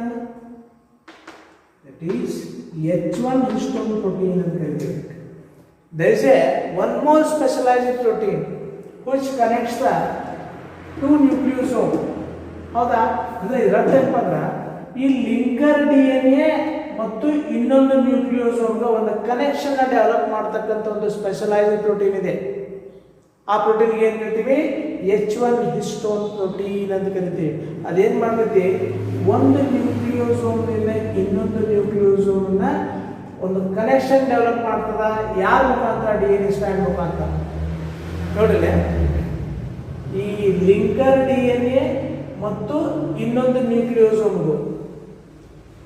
That is H1 histone protein ಅಂತ ಕರೀತೀವಿ. There is one more specialized protein which connects the two nucleosomes. ಹೌದಾ? ಅಂದ್ರೆ ಇದರರ್ಥ ಏನಪ್ಪ ಅಂದ್ರೆ ಈ ಲಿಂಕರ್ DNA ಮತ್ತು ಇನ್ನೊಂದು ನ್ಯೂಕ್ಲಿಯೋಸೋಮ್ಗೆ ಒಂದು ಕನೆಕ್ಷನ್ ಡೆವಲಪ್ ಮಾಡ್ತಕ್ಕಂಥ ಒಂದು ಸ್ಪೆಷಲೈಸ್ಡ್ ಪ್ರೋಟೀನ್ ಇದೆ. ಆ ಪ್ರೋಟೀನ್ಗೆ ಏನು ಕರಿತೀವಿ? H1 ಹಿಸ್ಟೋನ್ ಪ್ರೋಟೀನ್ ಅಂತ ಕರಿತೀವಿ. ಅದೇನು ಮಾಡ್ತೈತಿ? ಒಂದು ನ್ಯೂಕ್ಲಿಯೋಸೋಮ್ನಿಂದ ಇನ್ನೊಂದು ನ್ಯೂಕ್ಲಿಯೋಸೋಮ್ನ ಒಂದು ಕನೆಕ್ಷನ್ ಡೆವಲಪ್ ಮಾಡ್ತದ. ಯಾರ ಮುಖಾಂತರ? DNA ಸ್ಟ್ರಾಂಡ್ ಮುಖಾಂತರ. ನೋಡಿಲ್ಲ, ಈ ಲಿಂಕರ್ DNA ಮತ್ತು ಇನ್ನೊಂದು ನ್ಯೂಕ್ಲಿಯೋಸೋಮ್ಗೂ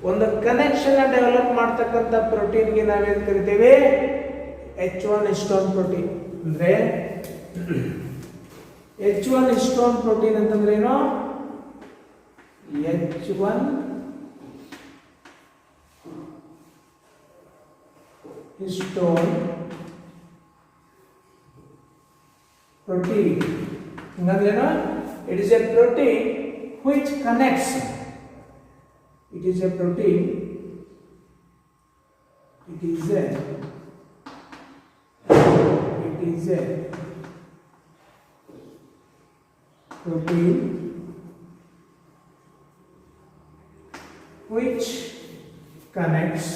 ಒಂದು ಕನೆಕ್ಷನ್ ಡೆವಲಪ್ ಮಾಡ್ತಕ್ಕಂಥ ಪ್ರೋಟೀನ್ಗೆ ನಾವೇನು ಕರಿತೀವಿ? H1 histone protein. ಅಂದ್ರೆ H1 ಹಿಸ್ಟೋನ್ ಪ್ರೋಟೀನ್ ಅಂತಂದ್ರೆ ಏನು? H1 ಹಿಸ್ಟೋನ್ ಪ್ರೋಟೀನ್ ಹಂಗಂದ್ರೆ ಏನು? It is A protein which connects. It is a protein. It is a protein which connects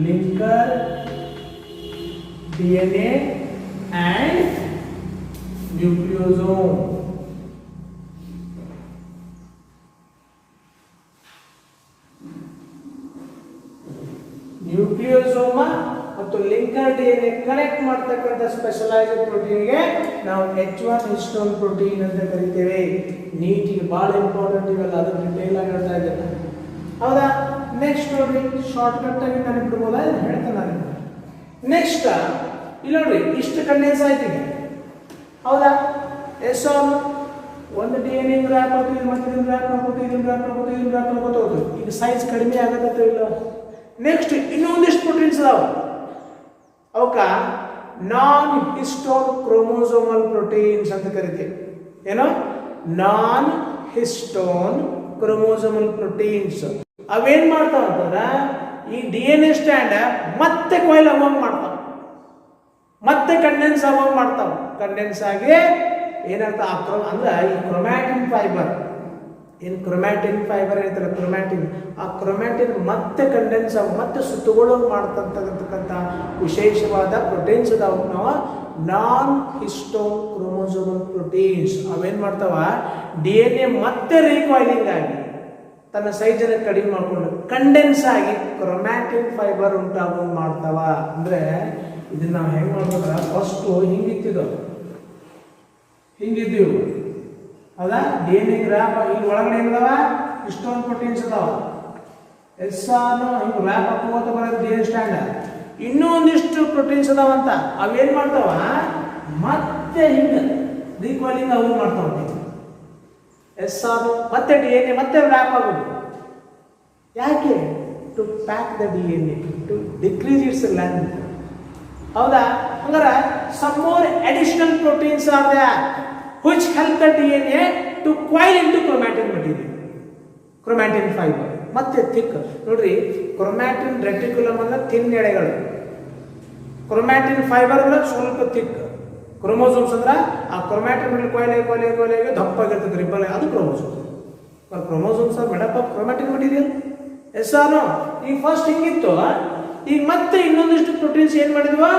linker DNA and nucleosome. ನ್ಯೂಕ್ಲಿಯೋಸೋಮ ಮತ್ತು linker DNA connect ಮಾಡ್ತಕ್ಕಂಥ specialised ಪ್ರೋಟೀನ್ಗೆ ನಾವು H1 histone protein ಅಂತ ಕರಿತೇವೆ. ನೀಟಿಗೆ ಬಹಳ ಇಂಪಾರ್ಟೆಂಟ್ ಇವೆಲ್ಲ, ಅದು ಡಿಟೇಲ್ ಆಗಿ ಹೇಳ್ತಾ ಇದ್ದೇನೆ. ಹೌದಾ? ನೆಕ್ಸ್ಟ್ ನೋಡ್ರಿ, ಶಾರ್ಟ್ ಕಟ್ ಆಗಿ ನಾನು ಬಿಡ್ಬೋದಾ? ಹೇಳ್ತೇನೆ ನಾನು. ನೆಕ್ಸ್ಟ್ ಇಲ್ಲಿ ನೋಡ್ರಿ, ಇಷ್ಟು ಕಂಡೆನ್ಸ್ ಆಯ್ತು ಈಗ. ಹೌದಾ? ಎಸ್ ಅವನು ಒಂದು DNA ರ್ಯಾಪ್ ಆಗ್ತದೆ, ಮತ್ತೆ ಇದನ್ನ ರ್ಯಾಪ್ ಮಾಡ್ಕೋದು, ಇದನ್ನ ರ್ಯಾಪ್ ಮಾಡ್ಕೋದು, ಇದನ್ನ ರ್ಯಾಪ್ ಮಾಡ್ಕೋತ ಹೋಗ್ತದೆ. ಈಗ ಸೈಜ್ ಕಡಿಮೆ ಆಗತ್ತೆ ಇಲ್ಲ? ನೆಕ್ಸ್ಟ್ ಇನ್ನೊಂದಿಷ್ಟು ಪ್ರೋಟೀನ್ಸ್ ಅದಾವ. ಅವಕ್ಕ ನಾನ್ ಹಿಸ್ಟೋನ್ ಕ್ರೋಮೋಸೋಮಲ್ ಪ್ರೋಟೀನ್ಸ್ ಅಂತ ಕರಿತೀವಿ. ಏನೋ? Non histone chromosomal proteins. ಅವೇನ್ ಮಾಡ್ತಾವ ಅಂತಂದ್ರೆ ಈ DNA ಸ್ಟ್ಯಾಂಡ್ ಮತ್ತೆ ಕೊಯ್ಲ್ ಆಗೋಂಗ್ ಮಾಡ್ತಾವ, ಮತ್ತೆ ಕಂಡೆನ್ಸ್ ಆಗೋಂಗ್ ಮಾಡ್ತಾವ. ಕಂಡೆನ್ಸ್ ಆಗಿ ಏನಂತ ಅಂದ್ರೆ ಈ ಕ್ರೊಮ್ಯಾಟಿನ್ ಫೈಬರ್, ಏನು ಕ್ರೊಮ್ಯಾಟಿನ್ ಫೈಬರ್ ಐತಲ್ಲ, ಕ್ರೊಮ್ಯಾಟಿನ್, ಆ ಕ್ರೊಮ್ಯಾಟಿನ್ ಮತ್ತೆ ಕಂಡೆನ್ಸ್ ಆಗಿ ಮತ್ತೆ ಸುತ್ತುಗೊಳ್ಳೋಂಗ್ ಮಾಡ್ತಕ್ಕಂಥ ವಿಶೇಷವಾದ ಪ್ರೋಟೀನ್ಸ್ ಅದಾವ. ನಾವು ನಾನ್ ಹಿಸ್ಟೋನ್ ಕ್ರೋಮೋಸೋಮಲ್ ಪ್ರೋಟೀನ್ಸ್. ಅವೇನ್ ಮಾಡ್ತಾವ? DNA ಮತ್ತೆ ರೀಕಾಯ್ಲಿಂಗ್ ಆಗಿ ತನ್ನ ಸೈಜನ್ನು ಕಡಿಮೆ ಮಾಡಿಕೊಂಡು ಕಂಡೆನ್ಸ್ ಆಗಿ ಕ್ರೊಮ್ಯಾಟಿನ್ ಫೈಬರ್ ಉಂಟಾಗೋಂಗ್ ಮಾಡ್ತಾವ. ಅಂದ್ರೆ ಇದನ್ನ ನಾವು ಹೆಂಗ್ ಮಾಡ್ಬೋದ್ರ? ಫಸ್ಟ್ ಹಿಂಗಿದ್ದೀವಿ. ಹೌದಾ? DNA ರ್ಯಾಪ್ ಇಲ್ಲಿ ಒಳಗಡೆ ಏನದಾವ? ಹಿಸ್ಟೋನ್ ಪ್ರೋಟೀನ್ಸ್ ಅದಾವ. ಎಸ್ಸಾನು ಹಿಂಗೆ ರ್ಯಾಪ್ ಹಾಕೋತ ಬರೋದು DNA ಸ್ಟ್ಯಾಂಡ್. ಇನ್ನೂ ಒಂದಿಷ್ಟು ಪ್ರೋಟೀನ್ಸ್ ಅದಾವಂತ. ಅವೇನ್ ಮಾಡ್ತಾವ? ಮತ್ತೆ ಹಿಂಗೆ ರೀಕಾಯ್ಲಿಂಗ್ ಅವು ಮಾಡ್ತಾವ. ಎಸ್ಸಾನು ಮತ್ತೆ DNA ಮತ್ತೆ ರ್ಯಾಪ್ ಆಗೋದು. ಯಾಕೆ? To pack the DNA, to decrease its length. ಹೌದಾ? ಹಂಗಾರೆ some more additional proteins are there which help the DNA to coil into chromatin material, chromatin fiber. ಮತ್ತೆ ಥಿಕ್ ನೋಡ್ರಿ, ಕ್ರೊಮ್ಯಾಟಿನ್ ರೆಟಿಕ್ಯುಲಮ್ ಅಂದ್ರೆ ಥಿನ್ ಎಳೆಗಳು, chromatin fibre ಅಂದ್ರೆ ಸ್ವಲ್ಪ thick. Chromosomes ಅಂದ್ರೆ ಆ ಕ್ರೊಮ್ಯಾಟಿನ್ ಮೇಲೆ ಕೊಯ್ಲೆ ದಪ್ಪಾಗಿರ್ತದೆ ರಿಬ್ಬಲ್, ಅದು chromosomes. Chromosomes are made up of chromatin material. Yes or no? ಈಗ ಫಸ್ಟ್ ಹಿಂಗಿತ್ತು, ಈಗ ಮತ್ತೆ ಇನ್ನೊಂದಿಷ್ಟು ಪ್ರೋಟೀನ್ಸ್ ಏನ್ ಮಾಡಿದ್ವು?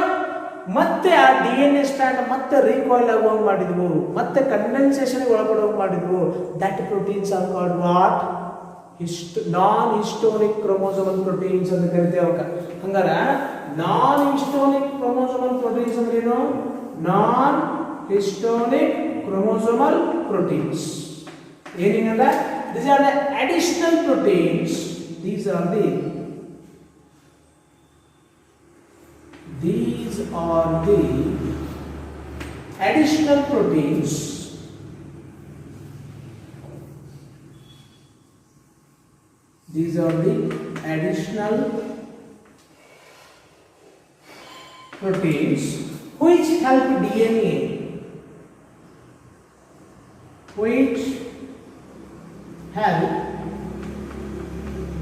ಮತ್ತೆ ಆ DNA ಸ್ಟ್ಯಾಂಡ್ ಮತ್ತೆ ರೀಕಾಯ್ಲ್ ಆಗುವಂಗೆ ಮಾಡಿದ್ವು, ಮತ್ತೆ ಕಂಡೆನ್ಸೇಷನ್ ಒಳಪಡುವಂಗೆ ಮಾಡಿದ್ವು. That proteins are called what? Non histonic chromosomal proteins ಅಂತ ಕರಿತೇವೆ ಅವಕ್ಕ. ಹಂಗಾರ ನಾನ್ ಹಿಸ್ಟೋನಿಕ್ ಕ್ರೋಮೋಸೋಮಲ್ ಪ್ರೋಟೀನ್ಸ್ ಅಂದ್ರೆ ಏನು? ನಾನ್ ಹಿಸ್ಟೋನಿಕ್ ಕ್ರೋಮೋಸೋಮಲ್ ಪ್ರೋಟೀನ್ಸ್ ಏನಿಂಗಂದ್ರೆ these are the additional proteins. These are the additional proteins proteins which help DNA, which help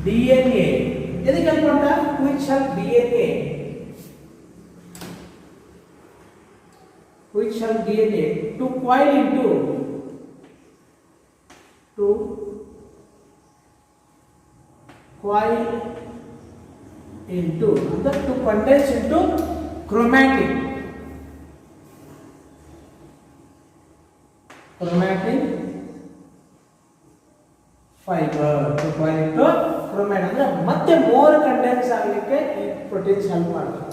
DNA. यदि क्या पढ़ता which help DNA, which help DNA to coil into मतलब to condense into chromatin fiber, to coil into chromatin ಅಂದ್ರೆ ಮತ್ತೆ more condense ಆಗಲಿಕ್ಕೆ ಈ proteins help ಮಾಡ್ತವೆ.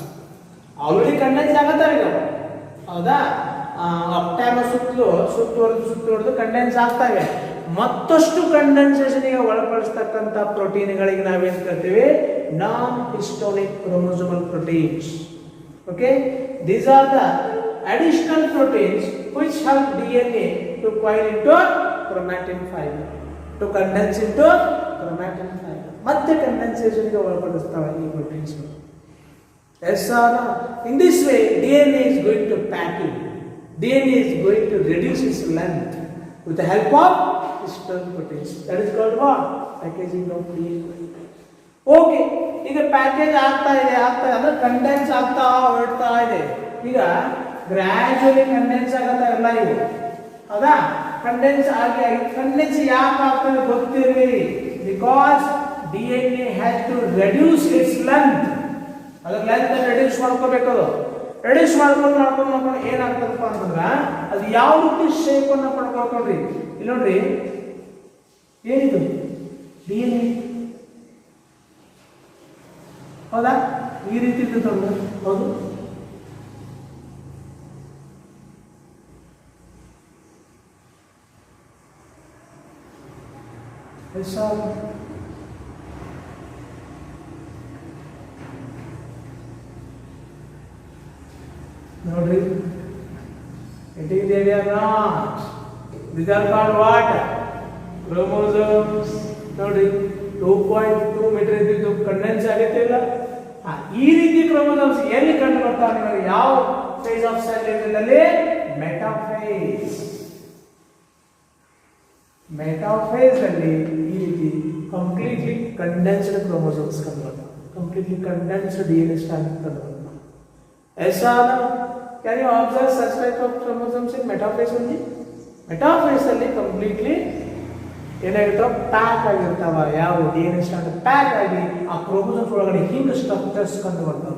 Already condense ಆಗತ್ತವೆ ಈಗ, ಹೌದಾ? ಅಪ್ಟಾಮಸ್ ಸುತ್ತುವರೆದು ಕಂಡೆನ್ಸ್ ಆಗ್ತವೆ. ಮತ್ತಷ್ಟು ಕಂಡೆನ್ಸೇಷನ್ಗೆ ಒಳಪಡಿಸ್ತಕ್ಕಂಥ ಪ್ರೋಟೀನ್ಗಳಿಗೆ ನಾವೇನು ಕರಿತೀವಿ? Non histonic chromosomal proteins. Okay, these are the additional proteins which help DNA to coil into chromatin fiber, to condense into chromatin fiber. ಮತ್ತೆ ಕಂಡೆನ್ಸೇಷನ್ಗೆ ಒಳಪಡಿಸ್ತವೆ ಈ proteins. Yes or no? In this way, DNA is going to packing. DNA is going to reduce its length with the help of histone proteins. That is called what? Packaging of DNA. Okay, ಈಗ package ಆಗ್ತಾ ಇದೆ ಅಂದ್ರೆ condense ಆಗ್ತಾ ಹೊರಡ್ತಾ ಇದೆ. ಈಗ ಗ್ರಾಜುಯಲಿ condense ಆಗತ್ತಾ ಎಲ್ಲ ಇವು, ಹೌದಾ? ಕಂಡೆನ್ಸ್ ಆಗಿ ಕಂಡೆನ್ಸ್ ಯಾಕೆ ಆಗ್ತದೆ ಗೊತ್ತಿರಲಿ. Because DNA has to reduce its length. ಅದ್ರ ಲೆಂತ್ ರೆಡ್ಯೂಸ್ ಮಾಡ್ಕೋಬೇಕು. ಅದು ರೆಡ್ಯೂಸ್ ಮಾಡ್ಕೊಂಡು ಏನಾಗ್ತದಪ್ಪ ಅಂತಂದ್ರ ಅದು ಯಾವ ರೀತಿ ಶೇಪ್ ಅನ್ನ ಪಡ್ಕೊಳ್ಕೊಂಡ್ರಿ. ಇಲ್ಲಿ ನೋಡ್ರಿ, ಏನಿದು DNA, ಹೌದಾ? ಈ ರೀತಿ ಇರ್ತದೆ. ಹೌದು, ನೋಡ್ರಿ, it is they are not. These are called what? Chromosomes. ನೋಡ್ರಿ, 2.2 ಮೀಟರ್ ಇದ್ದು ಕಂಡೆನ್ಸ್ ಆಗತ್ತೆ ಇಲ್ಲ. ಈ ರೀತಿ ಕ್ರೋಮೋಸೋಮ್ಸ್ ಎಲ್ಲಿ ಕಂಡು ಬರ್ತಾವೆ? ಯಾವ ಫೇಸ್ ಆಫ್ ಸೆಲ್ ಇದ್ರಲ್ಲಿ? ಮೆಟಾಫೇಸ್ ಅಲ್ಲಿ ಈ ರೀತಿ ಕಂಪ್ಲೀಟ್ಲಿ ಕಂಡೆನ್ಸ್ಡ್ ಕ್ರೋಮೋಸೋಮ್ಸ್ ಕಂಡು ಬರ್ತಾವೆ. ಕಂಪ್ಲೀಟ್ಲಿ ಕಂಡೆನ್ಸ್ಡ್ DNA ಸ್ಟ್ರಾಂಡ್ ಕಂಡು ಬರ್ತಾವೆ. ऐसा ना, can you observe such type of chromosomes in metaphase only? Metaphase ಅಲ್ಲಿ ಕಂಪ್ಲೀಟ್ಲಿ ಏನಾಗಿರ್ತಾವ? ಪ್ಯಾಕ್ ಆಗಿರ್ತಾವ. ಯಾವ DNA ಸ್ಟ್ರಾಂಡ್ ಪ್ಯಾಕ್ ಆಗಿ ಆ ಕ್ರೋಮೋಸೋಮ್ಸ್ ಒಳಗಡೆ ಹಿಂಗ್ ಸ್ಟ್ರಕ್ಚರ್ಸ್ ಕಂಡು ಬರ್ತಾವ.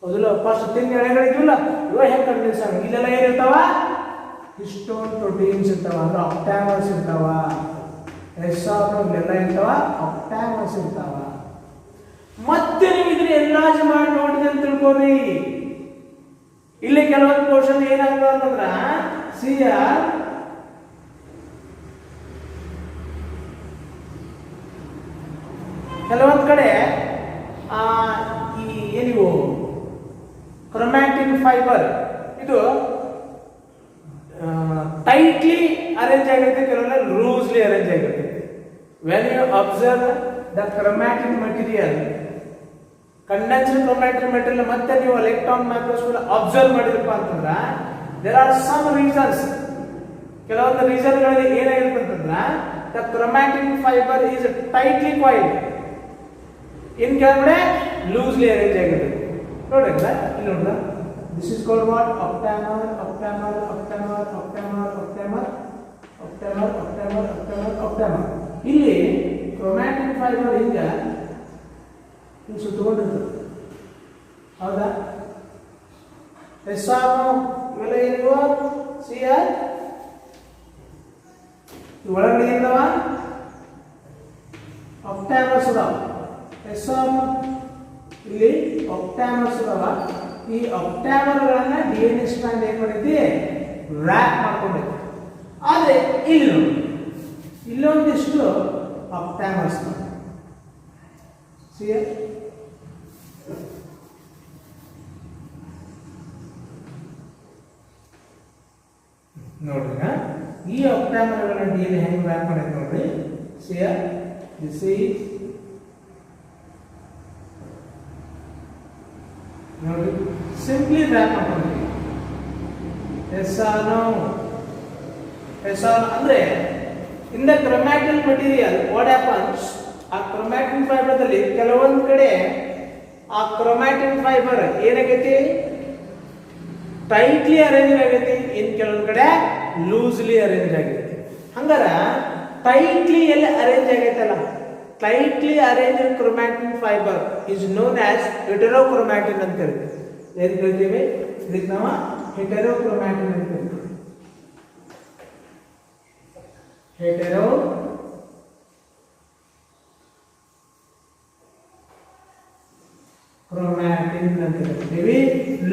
ಹೌದಲ್ಲ? ಫಸ್ಟ್ ತಿಂಗ್ ಎಳೆಗಳಿದ್ವಿಲ್ಲ, ಇವ ಹೆಂಗ್ ಕಂಡೆನ್ಸ್ ಆಗಿ ಇಲ್ಲೆಲ್ಲ ಏನಿರ್ತಾವ? ಹಿಸ್ಟೋನ್ ಪ್ರೋಟೀನ್ಸ್ ಇರ್ತಾವ, ಅಂದ್ರೆ ಆಪ್ಟಾಮರ್ಸ್ ಇರ್ತಾವ. ಇಲ್ಲೆಲ್ಲ ಇರ್ತಾವ, ಆಪ್ಟಾಮರ್ಸ್ ಇರ್ತಾವ. ಮತ್ತೆ ನೀವು ಇದನ್ನ ಎನ್ಲಾರ್ಜ್ ಮಾಡಿ ನೋಡಿದ್ರೆ ಅಂತ ತಿಳ್ಕೊರಿ. ಇಲ್ಲಿ ಕೆಲವೊಂದು ಪೋರ್ಷನ್ ಏನಾಗ್ತದೆ ಅಂತಂದ್ರ ಸಿಆರ್ ಕೆಲವೊಂದು ಕಡೆ ಈ ಏನಿವು ಕ್ರೊಮ್ಯಾಟಿನ್ ಫೈಬರ್ ಇದು ಟೈಟ್ಲಿ ಅರೇಂಜ್ ಆಗಿರುತ್ತೆ, ಕೆಲವೊಂದು ಲೂಸ್ಲಿ ಅರೇಂಜ್ ಆಗಿರುತ್ತೆ. When you observe the chromatin material, condensed chromatin material ಮತ್ತೆ ನೀವು ಎಲೆಕ್ಟ್ರಾನ್ ಮೈಕ್ರೋಸ್ಕೋಪ್ ಅಬ್ಸರ್ವ್ ಮಾಡಿದ್ರಪ್ಪ ಅಂತಂದ್ರ ದೇರ್ ಆರ್ ಸಮ್ ರೀಸನ್ಸ್. ಕೆಲವೊಂದು ರೀಸನ್ಗಳಲ್ಲಿ ಏನಾಗಿರುತ್ತೆ ಅಂತಂದ್ರ the chromatin fibre is tightly coiled, ಇನ್ ಕೆಳಗಡೆ ಲೂಸ್ಲಿ ಅರೇಂಜ್ ಆಗಿರುತ್ತೆ. ನೋಡಿ ಇಲ್ಲಿ ನೋಡ್ರ, this is called what? Aptamer, aptamer, aptamer, aptamer, aptamer, aptamer, aptamer, aptamer, aptamer. ಇಲ್ಲಿ ಕ್ರೊಮ್ಯಾಟಿನ್ ಫೈಬರ್ ಹಿಂಗ ಹಿಂಗೆ ಸುತ್ತಕೊಂಡಿರ್ತದೆ, ಹೌದಾ? ಇವೆಲ್ಲ ಏನಿವ ಸಿಆರ್ ಒಳಗಡೆ ಏನವ? ಆಪ್ಟಾಮರ್ಸ್ ಅದಾವ. ಇಲ್ಲಿ ಆಪ್ಟಾಮರ್ಸ್ ಅದಾವ. ಈ ಆಪ್ಟಾಮರ್ಗಳನ್ನ DNA ಸ್ಟ್ರಾಂಡ್ ಏನ್ ಮಾಡೈತಿ? ರ್ಯಾಪ್ ಮಾಡ್ಕೊಂಡೈತಿ. ಆದ್ರೆ ಇಲ್ಲಿ ನೋಡಿ, ಇಲ್ಲೊಂದಿಷ್ಟು ಆಪ್ಟಾಮರ್ಸ್ ಸಿಆರ್ ನೋಡ್ರಿ. ಈ ಆಪ್ಟಾಮರ್ಗಳನ್ನ DNA ಹೆಂಗ್ ರ್ಯಾಪ್ ಮಾಡೈತಿ ನೋಡ್ರಿ. ಸಿಆರ್ ದಿಸ್ ಈಸ್ ನೋಡಿ ಸಿಂಪ್ಲಿ ರ್ಯಾಪ್ ಮಾಡ್ಕೊಂಡ್ವಿ. ಎಸ್ ಆರ್ ನೋ, ಎಸ್ ಆರ್ ಅಂದ್ರೆ in the chromatin material what happens, ಆ ಕ್ರೊಮ್ಯಾಟಿನ್ ಫೈಬರ್ದಲ್ಲಿ ಕೆಲವೊಂದು ಕಡೆ ಆ ಕ್ರೊಮ್ಯಾಟಿನ್ ಫೈಬರ್ ಏನಾಗೈತಿ ಟೈಟ್ಲಿ ಅರೇಂಜ್ ಆಗೈತಿ, ಇನ್ ಕೆಲವೊಂದು ಕಡೆ ಲೂಸ್ಲಿ ಅರೇಂಜ್ ಆಗೈತಿ. ಹಂಗಾರ ಟೈಟ್ಲಿ ಎಲ್ಲಿ ಅರೇಂಜ್ ಆಗೈತಲ್ಲ, tightly arrange chromatin fibre is known as heterochromatin ಅಂತ ಹೇಳ್ತೀವಿ. ಏನ್ ಹೇಳ್ತೀವಿ ಇದಕ್ಕೆ ನಾವು ಹೆಟೆರೋಕ್ರೊಮ್ಯಾಟಿನ್ ಅಂತ ಹೇಳ್ತೀವಿ. ಹೆಟೆರೋಕ್ರೊಮ್ಯಾಟಿನ್ ಅಂತ ಹೇಳ್ತೀವಿ.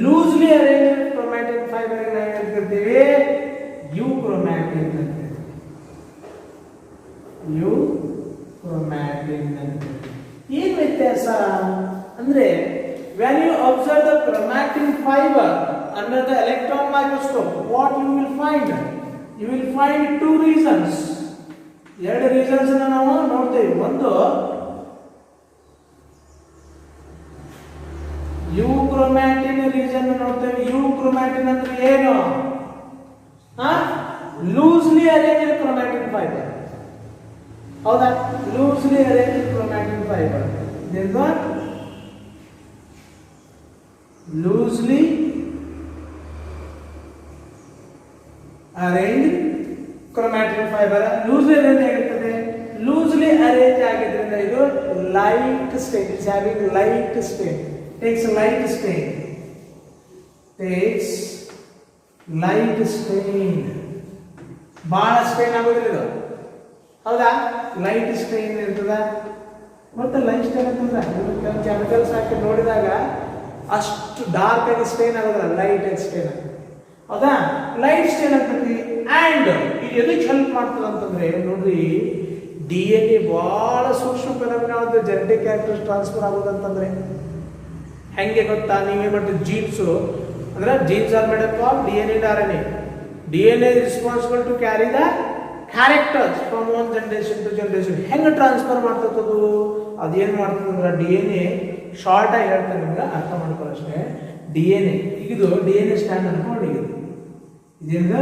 ಲೂಸ್ಲಿ ಅರೇಂಜ್ ಕ್ರೊಮ್ಯಾಟಿನ್ ಫೈಬರ್ ನಾವು ಹೇಳ್ತೀವಿ ಯುಕ್ರೊಮ್ಯಾಟಿನ್ ಅಂತ ಹೇಳ್ತೀವಿ. ಯುಕ್ರೊಮ್ಯಾಟಿನ್ ಅಂತ ಏನು ವ್ಯತ್ಯಾಸ ಅಂದ್ರೆ when you observe the chromatin fiber under the electron microscope, what you will find? You will find two reasons. ಎರಡು ರೀಸನ್ಸ್ ಅನ್ನು ನಾವು ನೋಡ್ತೇವೆ. ಒಂದು ಯುಕ್ರೊಮ್ಯಾಟಿನ್ ರೀಸನ್ ನೋಡ್ತೇವೆ. ಯುಕ್ರೊಮ್ಯಾಟಿನ್ ಅಂದ್ರೆ ಏನು? Loosely arranged chromatin fibre. ಹೌದಾ? Loosely arranged chromatin fibre. Loosely arrange chromatin fibre loosely arrange ಆಗಿರ್ತದೆ. ಲೂಸ್ಲಿ ಅರೇಂಜ್ ಆಗಿದ್ರಿಂದ ಇದು light stain, it's having light stain, takes light stain, takes light stain. ಬಹಳ ಸ್ಟೇನ್ ಆಗೋದಿಲ್ಲ ಇದು. ಹೌದಾ? ಲೈಟ್ ಸ್ಟೇನ್ ಇರ್ತದ. ಮತ್ತೆ ಲೈಟ್ ಸ್ಟೇನ್ ಅಂತಂದ್ರೆ ಕೆಮಿಕಲ್ಸ್ ಹಾಕಿ ನೋಡಿದಾಗ ಅಷ್ಟು ಡಾರ್ಕ್ ಆಗಿ ಸ್ಟೇನ್ ಆಗೋದಿಲ್ಲ, ಲೈಟ್ ಆಗಿ ಸ್ಟೇನ್ ಆಗುತ್ತೆ. ಹೌದಾ? ಲೈಟ್ ಸ್ಟೇನ್ ಆಗ್ತದೆ. ಅಂಡ್ ಇದು ಎದಕ್ಕೆ ಹೆಲ್ಪ್ ಮಾಡ್ತದೆ ಅಂತಂದ್ರೆ ನೋಡ್ರಿ, DNA ಬಹಳ ಸೂಕ್ಷ್ಮ ಫೆನೋಮಿನಾ ಜೆನೆಟಿಕ್ ಕ್ಯಾರೆಕ್ಟರ್ಸ್ ಟ್ರಾನ್ಸ್ಫರ್ ಆಗೋದಂತಂದ್ರೆ ಹೆಂಗೆ ಗೊತ್ತಾ? ನೀವೇ ಮಾಡ್ತೀವಿ ಜೀನ್ಸು ಅಂದ್ರೆ jeans R made up of DNA and RNA. DNA is responsible to carry the characters from one generation to generation. ಹೆಂಗೆ ಟ್ರಾನ್ಸ್ಫರ್ ಮಾಡ್ತದದು? ಅದೇನು ಮಾಡ್ತದಂದ್ರೆ DNA ಶಾರ್ಟ್ ಆಗಿ ಹೇಳ್ತಾರೆ, ನಿಮ್ಗೆ ಅರ್ಥ ಮಾಡ್ಕೊಳ್ಳೋಷ್ಟೇ. DNA ಇದು DNA ಸ್ಟ್ಯಾಂಡ್ ಅನ್ಕೊಂಡು ಇದೇನು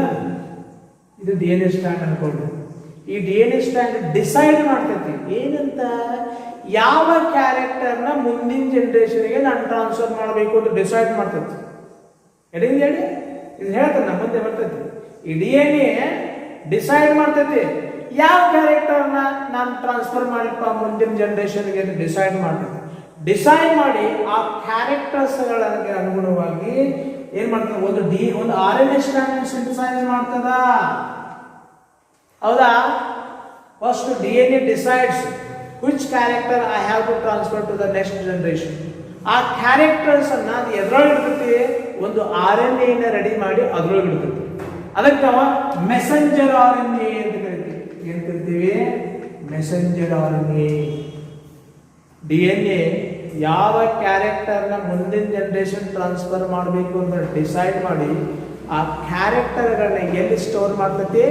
ಇದು DNA ಸ್ಟ್ಯಾಂಡ್ ಅನ್ಕೊಂಡು ಈ DNA ಸ್ಟ್ಯಾಂಡ್ ಡಿಸೈಡ್ ಮಾಡ್ತೈತಿ ಏನಂತ, ಯಾವ ಕ್ಯಾರೆಕ್ಟರ್ನ ಮುಂದಿನ ಜನರೇಷನ್ಗೆ ನಾನು ಟ್ರಾನ್ಸ್ಫರ್ ಮಾಡಬೇಕು ಅಂತ ಡಿಸೈಡ್ ಮಾಡ್ತೈತಿ. ಹೇಳಿ ಇದು ಹೇಳ್ತಾನೆ ಮುಂದೆ ಬರ್ತೈತಿ. ಈ DNA ಡಿಸೈಡ್ ಮಾಡ್ತೈತಿ ಯಾವ ಕ್ಯಾರೆಕ್ಟರ್ನ ನಾನು ಟ್ರಾನ್ಸ್ಫರ್ ಮಾಡಲಿಪ್ಪ ಮುಂದಿನ ಜನರೇಷನ್ಗೆ ಡಿಸೈಡ್ ಮಾಡ್ತೈತಿ. ಡಿಸೈಡ್ ಮಾಡಿ ಆ ಕ್ಯಾರೆಕ್ಟರ್ಸ್ಗಳಿಗೆ ಅನುಗುಣವಾಗಿ ಏನ್ ಮಾಡ್ತದೆ, ಒಂದು RNA ಸ್ಟ್ಯಾಂಡ್ ಸಿಂಥಸೈಸ್ ಮಾಡ್ತದ. ಹೌದಾ? First DNA decides which character I have to transfer to the next generation. ಆ ಕ್ಯಾರೆಕ್ಟರ್ಸ್ ಅನ್ನ ಅದು ಎದ್ರೊಳಗೆ ಇರ್ತೈತಿ, ಒಂದು RNA ರೆಡಿ ಮಾಡಿ ಅದ್ರೊಳಗೆ ಇರ್ತೈತಿ. ಅದಕ್ಕೆ ನಾವು ಮೆಸೆಂಜರ್ RNA ಅಂತ ಕರಿತೀವಿ. ಏನ್ ಕರಿತೀವಿ? Messenger RNA. DNA ಯಾವ ಕ್ಯಾರೆಕ್ಟರ್ನ ಮುಂದಿನ ಜನರೇಷನ್ ಟ್ರಾನ್ಸ್ಫರ್ ಮಾಡಬೇಕು ಅಂತ ಡಿಸೈಡ್ ಮಾಡಿ ಆ ಕ್ಯಾರೆಕ್ಟರ್ಗಳನ್ನ ಎಲ್ಲಿ ಸ್ಟೋರ್ ಮಾಡ್ತೈತಿ,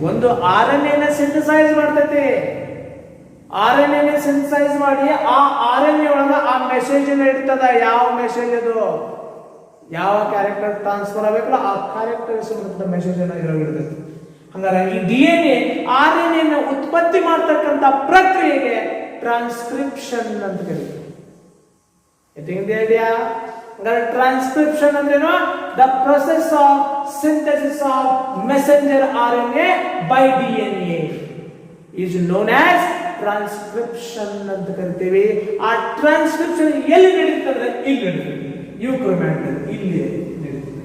ಒಂದು RNA ಸಿಂಥಸೈಸ್ ಮಾಡ್ತೈತಿ. RNA ಸಿಂಥಸೈಸ್ ಮಾಡಿ ಆ RNA ಒಳಗ ಆ ಮೆಸೇಜ್ ಇಡ್ತದ. ಯಾವ ಮೆಸೇಜ್ ಅದು? ಯಾವ ಕ್ಯಾರೆಕ್ಟರ್ ಟ್ರಾನ್ಸ್ಫರ್ ಆಗಬೇಕಲ್ಲ ಆ ಕ್ಯಾರೆಕ್ಟರ್ಸ್ ಮೆಸೇಜ್ ಇರ್ತೈತಿ. ಹಂಗಾರೆ ಈ DNA RNA ಉತ್ಪತ್ತಿ ಮಾಡ್ತಕ್ಕಂಥ ಪ್ರಕ್ರಿಯೆಗೆ ಟ್ರಾನ್ಸ್ಕ್ರಿಪ್ಷನ್ ಅಂತ ಕರೀತೀವಿ. ಐಡಿಯಾ? ಟ್ರಾನ್ಸ್ಕ್ರಿಪ್ಷನ್ ಅಂದ್ರೇನು? The process of synthesis of messenger RNA by DNA is known as transcription ಅಂತ ಕರಿತೀವಿ. ಆ ಟ್ರಾನ್ಸ್ಕ್ರಿಪ್ಷನ್ ಎಲ್ಲಿ ನಡೀತದೆ? ಇಲ್ಲಿ ನಡೀತದೆ. ಯುಕ್ರೊಮ್ಯಾಟಿನ್ ಇಲ್ಲಿ ನಡೀತದೆ.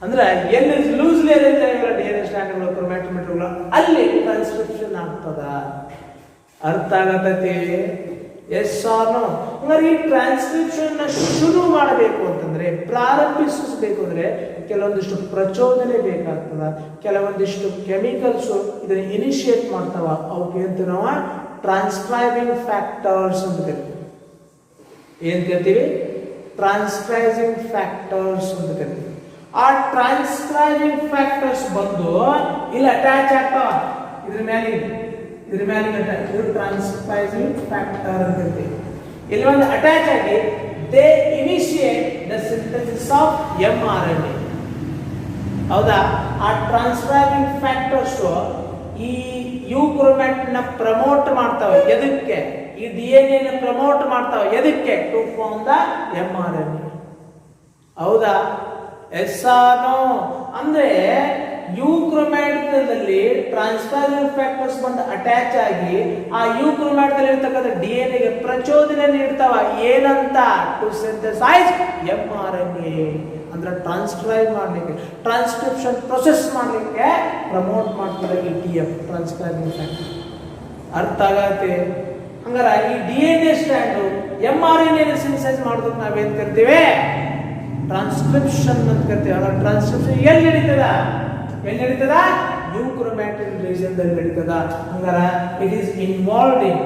ಅಂದ್ರೆ ಎಲ್ಲಿ ಲೂಸ್ಲಿ ಅರೇಂಜ್ ಆಗಿರೋ DNA ಸ್ಟ್ಯಾಂಡ್ಗಳು ಕ್ರೊಮ್ಯಾಟಿನ್ ಮೆಟೀರಿಯಲ್ ಅಲ್ಲಿ ಟ್ರಾನ್ಸ್ಕ್ರಿಪ್ಷನ್ ಆಗ್ತದ. ಅರ್ಥ ಆಗತೈತಿ? Yes R no? ಈ ಟ್ರಾನ್ಸ್ಕ್ರಿಪ್ಷನ್ ಶುರು ಮಾಡಬೇಕು ಅಂತಂದ್ರೆ, ಪ್ರಾರಂಭಿಸಬೇಕು ಅಂದ್ರೆ ಕೆಲವೊಂದಿಷ್ಟು ಪ್ರಚೋದನೆ ಬೇಕಾಗ್ತದ. ಕೆಲವೊಂದಿಷ್ಟು ಕೆಮಿಕಲ್ಸ್ ಇದನ್ನ ಇನಿಷಿಯೇಟ್ ಮಾಡ್ತಾವ. ಅವಕ್ಕೆ ಅಂತ ನಾವು ಟ್ರಾನ್ಸ್ಕ್ರೈಬಿಂಗ್ ಫ್ಯಾಕ್ಟರ್ಸ್ ಅಂತ ಕರಿತೀವಿ. ಏನ್ ಕರಿತೀವಿ? ಟ್ರಾನ್ಸ್ಕ್ರೈಬಿಂಗ್ ಫ್ಯಾಕ್ಟರ್ಸ್ ಅಂತ ಕರಿತೀವಿ. ಆ ಟ್ರಾನ್ಸ್ಕ್ರೈಬಿಂಗ್ ಫ್ಯಾಕ್ಟರ್ಸ್ ಬಂದು ಇಲ್ಲಿ ಅಟ್ಯಾಚ್ ಆಗ್ತಾವ. ಇದ್ರ ಮೇಲೆ ಟ್ರಾನ್ಸ್ಕ್ರೈಬಿಂಗ್ ಫ್ಯಾಕ್ಟರ್ ಅಂತ ಕರಿತೀವಿ. ಇಲ್ಲಿ ಒಂದು ಅಟ್ಯಾಚ್ ಆಗಿ they initiate the synthesis of mRNA. ಹೌದಾ? ಆ ಟ್ರಾನ್ಸ್ಕ್ರೈಬಿಂಗ್ ಫ್ಯಾಕ್ಟರ್ಸ್ ಈ ಯೂಕ್ರೋಮ್ಯಾಟಿನ್ ನ ಪ್ರಮೋಟ್ ಮಾಡ್ತಾವೆ. ಎದಕ್ಕೆ? ಈ DNA ನ ಪ್ರಮೋಟ್ ಮಾಡ್ತಾವೆ. ಎದಕ್ಕೆ? To form the mRNA. ಹೌದಾ? Yes R no? ಅಂದ್ರೆ ಯೂಕ್ರೋಮ್ಯಾಟಿನಲ್ಲಿ ಟ್ರಾನ್ಸ್ಕ್ರೈಬಿಂಗ್ ಫ್ಯಾಕ್ಟರ್ಸ್ ಬಂದು ಅಟ್ಯಾಚ್ ಆಗಿ ಆ ಯೂಕ್ರೋಮ್ಯಾಟಿನಲ್ಲಿ ಇರ್ತಕ್ಕಂಥ DNA ಗೆ ಪ್ರಚೋದನೆ ನೀಡ್ತಾವ. ಏನಂತ? To synthesize mRNA. ಅಂದ್ರೆ ಟ್ರಾನ್ಸ್ಕ್ರೈಬ್ ಮಾಡಲಿಕ್ಕೆ, ಟ್ರಾನ್ಸ್ಕ್ರಿಪ್ಷನ್ ಪ್ರೊಸೆಸ್ ಮಾಡಲಿಕ್ಕೆ ಪ್ರಮೋಟ್ ಮಾಡ್ತಾರೆ ಈ TF ಟ್ರಾನ್ಸ್ಕ್ರೈಬಿಂಗ್ ಫ್ಯಾಕ್ಟರ್. ಅರ್ಥ ಆಗತ್ತೆ? ಹಂಗಾರ ಈ DNA ಸ್ಟ್ಯಾಂಡ್ mRNA ಸಿಂಥಸೈಸ್ ಮಾಡೋದಕ್ಕೆ ನಾವೇನ್ ಕರಿತೀವಿ? ಟ್ರಾನ್ಸ್ಕ್ರಿಪ್ಷನ್ ಅಂತ ಕರಿತೀವಿ. ಅಲ್ಲ, ಟ್ರಾನ್ಸ್ಕ್ರಿಪ್ಷನ್ ಎಲ್ಲಿ ನಡೀತದ? ಯೂಕ್ರೋಮ್ಯಾಟಿನ್ ರೀಜನ್ ದಲ್ಲಿ ನಡೀತದ. ಹಂಗಾರ it is involved in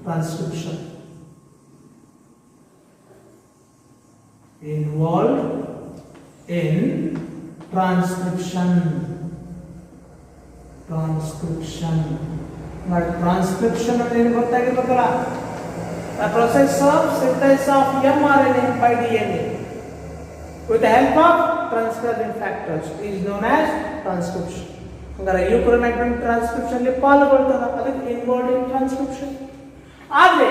transcription. Involved in transcription. But transcription ಅಂದ್ರೆ ಗೊತ್ತಾಗಿರ್ಬೇಕಲ್ಲ, the process of synthesis of mRNA by DNA with the help of transcribing factors is known as transcription. ಹಂಗಾರೆ ಯೂಕ್ರೋಮ್ಯಾಟಿನ್ ಟ್ರಾನ್ಸ್ಕ್ರಿಪ್ಷನ್ ಅಲ್ಲಿ ಪಾಲ್ಗೊಳ್ತದ, ಅದಕ್ಕೆ involved in transcription. ಆದ್ರೆ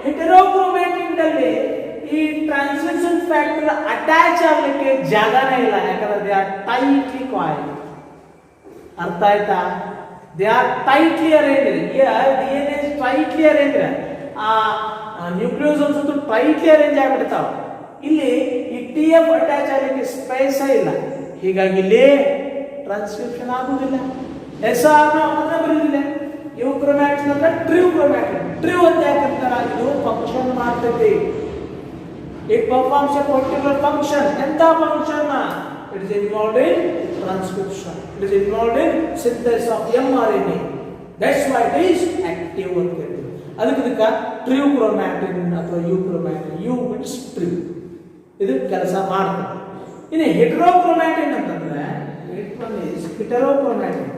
ಹೆಟೆರೋಕ್ರೋಮ್ಯಾಟಿನ್ ನಲ್ಲಿ ಈ transcription factor attach ಆಗಲಿಕ್ಕೆ ಜಾಗನೇ ಇಲ್ಲ. ಯಾಕಂದ್ರೆ ದೇ ಆರ್ ಟೈಟ್ಲಿ ಕಾಯಿಲ್ಡ್. ಅರ್ಥ ಆಯ್ತಾ? They are tightly arranged. DNA is tightly arranged. ಆ ನ್ಯೂಕ್ಲಿಯೋಸೋಮ್ಸ್ ಅಂತೂ ಟೈಟ್ಲಿ ಅರೇಂಜ್ ಆಗಿಬಿಡ್ತಾವ. ಇಲ್ಲಿ ಈ TF ಅಟ್ಯಾಚ್ ಆಗಲಿಕ್ಕೆ ಸ್ಪೇಸ್ ಇಲ್ಲ. ಹೀಗಾಗಿ ಇಲ್ಲಿ ಟ್ರಾನ್ಸ್ಕ್ರಿಪ್ಷನ್ ಆಗುವುದಿಲ್ಲ. ಎಸ್ ಆರ್ ನೋ ಅಂದ್ರೆ ಬರುವುದಿಲ್ಲ. ಯೂಕ್ರೋಮ್ಯಾಟಿನ್ ಅಂದ್ರೆ ಟ್ರಿವ್ ಕ್ರೋಮ್ಯಾಟಿನ್. ಟ್ರಿವ್ ಅಂತ ಯಾಕಂತಾರ? ಇದು ಫಂಕ್ಷನ್ ಮಾಡ್ತೈತಿ. It performs a particular function. ಎಂತ function? It is involved in transcription. It is involved in synthesis of mRNA. That's why it is active ಅಂತ ಹೇಳ್ತೀವಿ. ಅದಕ್ಕೆ ಟ್ರಿವ್ ಕ್ರೋಮ್ಯಾಟಿನ್ ಅಥವಾ ಯೂಕ್ರೋಮ್ಯಾಟಿನ್, ಯು ಮೀನ್ಸ್ ಟ್ರಿವ್, ಇದು ಕೆಲಸ ಮಾಡ್ತದೆ. ಇನ್ನು ಹೆಟೆರೋಕ್ರೋಮ್ಯಾಟಿನ್ ಅಂತಂದ್ರೆ ಹೆಟೆರೋಕ್ರೋಮ್ಯಾಟಿನ್.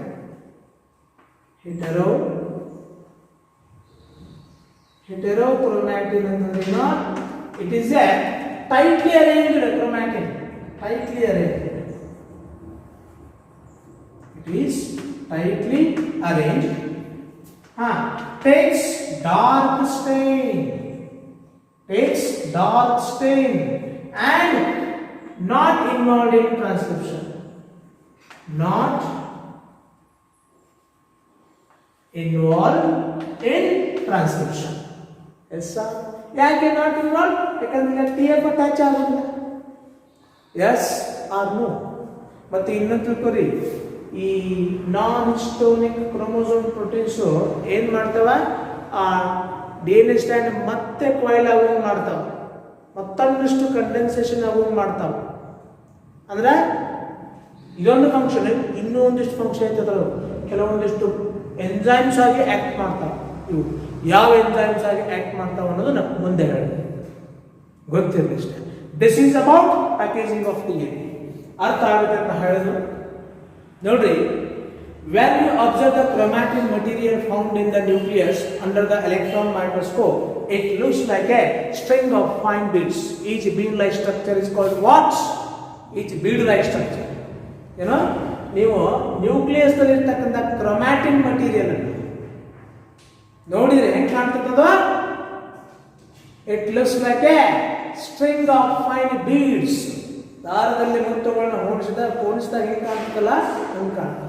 ಹೆಟೆರೋಕ್ರೋಮ್ಯಾಟಿನ್ ಅಂತಂದ್ರೆ it is a tightly arranged chromatin. Tightly arranged. It is tightly arranged. Takes dark stain. And not involved in transcription. Not involved in transcription. Yes, sir. ಯಾಕೆ ನಾಟ್ ಇನ್ವಾಲ್ವ್? ಯಾಕಂದ್ರೆ TF attach ಆಗೋದಿಲ್ಲ. Yes R no? ಮತ್ತೆ ಇನ್ನೊಂದು ತಿಳ್ಕೊರಿ, ಈ ನಾನ್ ಹಿಸ್ಟೋನಿಕ್ chromosome proteins ಏನ್ ಮಾಡ್ತಾವ? ಆ DNA stand ಮತ್ತೆ ಕಾಯಿಲ್ ಆಗೋಂಗ್ ಮಾಡ್ತಾವ, ಮತ್ತೊಂದಿಷ್ಟು ಕಂಡೆನ್ಸೇಷನ್ ಆಗೋಂಗ್ ಮಾಡ್ತಾವ. ಅಂದ್ರೆ ಇದೊಂದು ಫಂಕ್ಷನ್, ಇನ್ನೂ ಒಂದಿಷ್ಟು ಫಂಕ್ಷನ್ ಐತದ. ಕೆಲವೊಂದಿಷ್ಟು ಎಂಜೈಮ್ಸ್ ಆಗಿ ಆಕ್ಟ್ ಮಾಡ್ತಾವ. ಇವು ಯಾವ ಎಂಜೈಮ್ಸ್ ಆಗಿ ಆಕ್ಟ್ ಮಾಡ್ತಾವ ಅನ್ನೋದು ನಾವು ಮುಂದೆ ಹೇಳಿ ಗೊತ್ತಿರಲಿ ಅಷ್ಟೇ. This is about packaging of DNA. ಅರ್ಥ ಆಗುತ್ತೆ ಅಂತ ಹೇಳಿದ್ರು ನೋಡ್ರಿ. when you observe the chromatin material found in the nucleus under the electron microscope, it looks like a string of fine beads. Each bead-like structure is called what? Each bead-like structure. ನೀವು nucleus ನಲ್ಲಿ ಇರ್ತಕ್ಕಂಥ chromatin material ಅನ್ನು ನೋಡಿದ್ರೆ ಹೆಂಗ್ ಕಾಣ್ತದ? It looks like a string of fine beads. ದಾರದಲ್ಲಿ ಮುತ್ತುಗಳನ್ನ ಹೋಲಿಸಿದಾಗ ಹೆಂಗ್ ಕಾಣ್ತದಲ್ಲ ಹಂಗ್ ಕಾಣ್ತದೆ.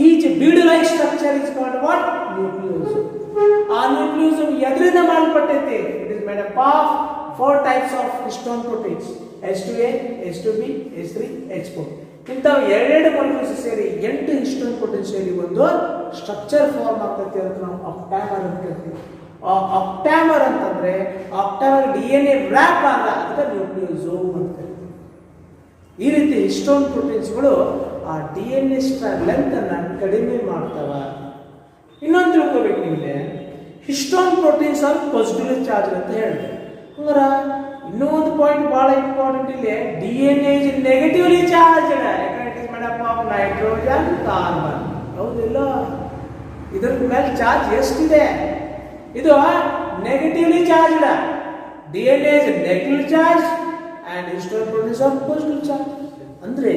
Each bead like structure is called what? Nucleosome. ಆ ನ್ಯೂಕ್ಲಿಯೋಸೋಮ್ ಎದರಿಂದ ಮಾಡಲ್ಪಟ್ಟೈತಿ? It is made up of 4 types of histone proteins: H2A, H2B, H3, H4. ಇಂಥವು ಎರಡೆರಡು ಮಾಲಿಕ್ಯೂಲ್ಸ್ ಸೇರಿ 8 ಹಿಸ್ಟೋನ್ ಪ್ರೋಟೀನ್ ಸೇರಿ ಒಂದು ಸ್ಟ್ರಕ್ಚರ್ ಫಾರ್ಮ್ ಆಗ್ತೈತಿ. ಅದಕ್ಕೆ ನಾವು ಆಕ್ಟಾಮರ್ ಅಂತ ಹೇಳ್ತೀವಿ. ಆಕ್ಟಾಮರ್ ಅಂತಂದ್ರೆ ಆಕ್ಟಾಮರ್ DNA ವ್ರ್ಯಾಪ್ ಆದ ಅದಕ್ಕೆ ನ್ಯೂಕ್ಲಿಯೋಸೋಮ್ ಅಂತ ಹೇಳ್ತೀವಿ. ಈ ರೀತಿ ಹಿಸ್ಟೋನ್ ಪ್ರೋಟೀನ್ಸ್ಗಳು ಆ DNA ಸ್ಟ್ರಾಂಡ್ ಲೆಂತ್ ಅನ್ನ ಕಡಿಮೆ ಮಾಡ್ತಾವ. ಇನ್ನೊಂದು ತಿಳ್ಕೋಬೇಕು ನಿಮಗೆ, histone proteins R positively charge ಅಂತ ಹೇಳಿದೆ. ಹಂಗಾರ ಇನ್ನೂ ಒಂದು ಪಾಯಿಂಟ್ ಬಹಳ ಇಂಪಾರ್ಟೆಂಟ್ ಇಲ್ಲಿ, DNA ಇಸ್ ನೆಗೆಟಿವ್ಲಿ ಚಾರ್ಜ್. ಯಾಕಂದ್ರೆ it is made up of nitrogen, carbon. ಹೌದಿಲ್ಲ? ಇದರ ಮೇಲೆ ಚಾರ್ಜ್ ಎಷ್ಟಿದೆ? ಇದು negatively charged. DNA is negatively charged and histone proteins are positively charged. ಅಂದ್ರೆ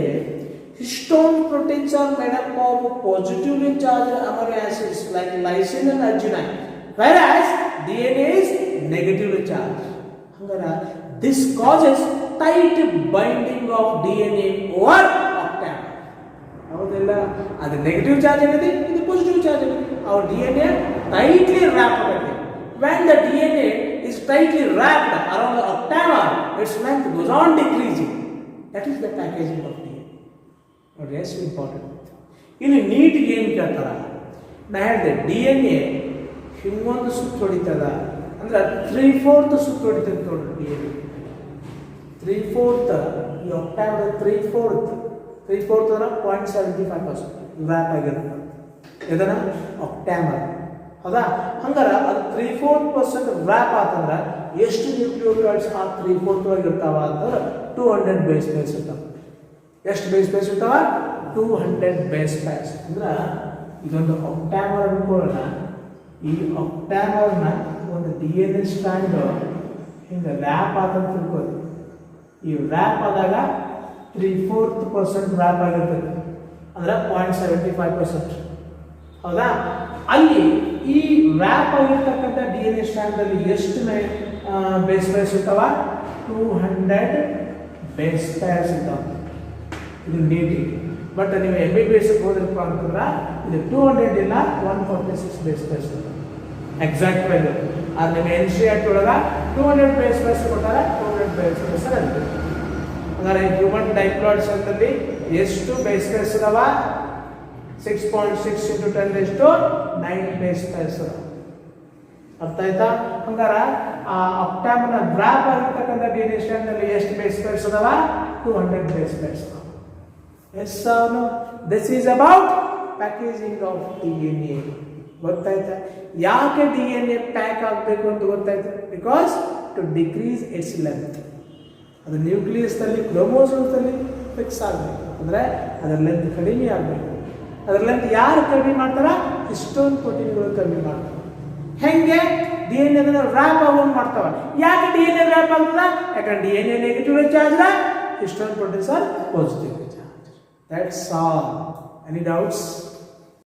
histone proteins are made up of positively charged amino acids like lysine and arginine, whereas DNA is negatively charged. ಹಂಗಾರೆ this causes tight binding of DNA over octamer. ಹೌದಿಲ್ಲ? ಅದು negative charge ಆಗಿದೆ, ಇದು positive charge ಆಗಿದೆ. our DNA tightly wrapped ಆಗಿದೆ. when the DNA is tightly wrapped around the octamer, its length goes on decreasing. That is the packaging of DNA. But yes, important. ಇಲ್ಲಿ ನೀಟಿಗೆ ಏನು ಕೇಳ್ತಾರ? ನಾ ಹೇಳಿದೆ DNA ಹಿಂಗೊಂದು ಸುತ್ತು ಹೊಡಿತದ ಅಂದ್ರೆ 3/4 ಸುತ್ತು ಹೊಡಿತದೆ ನೋಡ್ರಿ DNA. 3/4 ಈ octamer 3/4 ಅಂದ್ರೆ 0.75% ವ್ಯಾಪ್ ಆಗಿರುತ್ತೆ. ಇದನ್ನ octamer. ಹೌದಾ? ಹಂಗಾರೆ ಅದು 3/4% ವ್ಯಾಪ್ ಆತಂದ್ರೆ ಎಷ್ಟು ನ್ಯೂಕ್ಲಿಯೋಟೈಡ್ಸ್ ಆ 3/4 ಒಳಗೆ ಇರ್ತಾವ ಅಂತಂದ್ರೆ 200 ಬೇಸ್ ಪೇರ್ಸ್ ಇರ್ತಾವ. ಎಷ್ಟು ಬೇಸ್ ಪೇರ್ಸ್ ಇರ್ತಾವ? 200 ಬೇಸ್ ಪೇರ್ಸ್. ಅಂದ್ರೆ ಇದೊಂದು octamer ಅನ್ಕೊಳ್ಳೋಣ. ಈ octamerನ ಒಂದು DNA ಸ್ಟ್ರಾಂಡ್ ಹಿಂಗೆ ವ್ಯಾಪ್ ಆತಂತ ತಿಳ್ಕೊಳ್ಳಿ. ಈ ವ್ಯಾಪ್ ಆದಾಗ 3/4% ವ್ಯಾಪ್ ಆಗಿರ್ತದೆ ಅಂದ್ರೆ 0.75%. ಹೌದಾ? ಅಲ್ಲಿ ಈ ವ್ಯಾಪ್ ಆಗಿರ್ತಕ್ಕಂಥ DNA ಸ್ಟ್ರಾಂಡ್ ಅಲ್ಲಿ ಎಷ್ಟು ಬೇಸ್ ಪೇರ್ಸ್ ಇರ್ತಾವ? 200 ಬೇಸ್ ಪೇರ್ಸ್ ಇರ್ತಾವ. ಇದು ನೀಟಿ. ಬಟ್ ನೀವು MBBS ಹೋದ್ರಪ್ಪ ಅಂತಂದ್ರೆ ಇದು 200 ಇಲ್ಲ 146 ಬೇಸ್ ಪೇರ್ಸ್ ಇರ್ತಾವ. Exact value. ಅದು ನಿಮ್ಮ NCERT ಒಳಗ 200 ಬೇಸ್ ಪೇರ್ಸ್ ಕೊಟ್ಟಾರ, 200 ಬೇಸ್ ಪೇರ್ಸ್ ಅಂತ. ಅಂದರೆ ಹ್ಯೂಮನ್ ಡೈಪ್ಲಾಯ್ಡ್ ಸೆಲ್ನಲ್ಲಿ ಎಷ್ಟು ಬೇಸ್ ಪೇರ್ಸ್ ಇದಾವ? 6.6 into 10⁹9 ಬೇಸ್ ಪೇರ್ಸ್. ಅರ್ಥ ಆಯ್ತಾ? ಹಂಗಾರ ಆ octamerನ ವ್ಯಾಪ್ ಆಗಿರ್ತಕ್ಕಂಥ DNA ಸ್ಟ್ರಾಂಡ್ ನಲ್ಲಿ ಎಷ್ಟು ಬೇಸ್ ಪೇರ್ಸ್ ಅದಾವ? 200 ಬೇಸ್ ಪೇರ್ಸ್. ಎಸ್ ಅವನು this is about packaging of DNA. ಗೊತ್ತಾಯ್ತಾ? ಯಾಕೆ DNA ಪ್ಯಾಕ್ ಆಗಬೇಕು ಅಂತ ಗೊತ್ತಾಯ್ತು? Because to decrease its length. ಅದು ನ್ಯೂಕ್ಲಿಯಸ್ ನಲ್ಲಿ ಕ್ರೋಮೋಸೋಮ್ಸ್ ಅಲ್ಲಿ ಫಿಕ್ಸ್ ಆಗಬೇಕು ಅಂದ್ರೆ ಅದರ ಲೆಂತ್ ಕಡಿಮೆ ಆಗಬೇಕು. ಅದರ ಲೆಂತ್ ಯಾರು ಕಡಿಮೆ ಮಾಡ್ತಾರ? ಹಿಸ್ಟೋನ್ ಪ್ರೋಟೀನ್ಗಳು ಕಡಿಮೆ ಮಾಡ್ತಾರೆ. ಹೆಂಗೆ? DNA ಅದನ್ನ ವ್ಯಾಪ್ ಆಗೋಂಗ್ ಮಾಡ್ತಾವ. ಯಾಕೆ DNA ವ್ಯಾಪ್ ಆಗ್ತದ? ಯಾಕಂದ್ರೆ DNA negative charge, histone proteins are positive charge. That's all. Any doubts?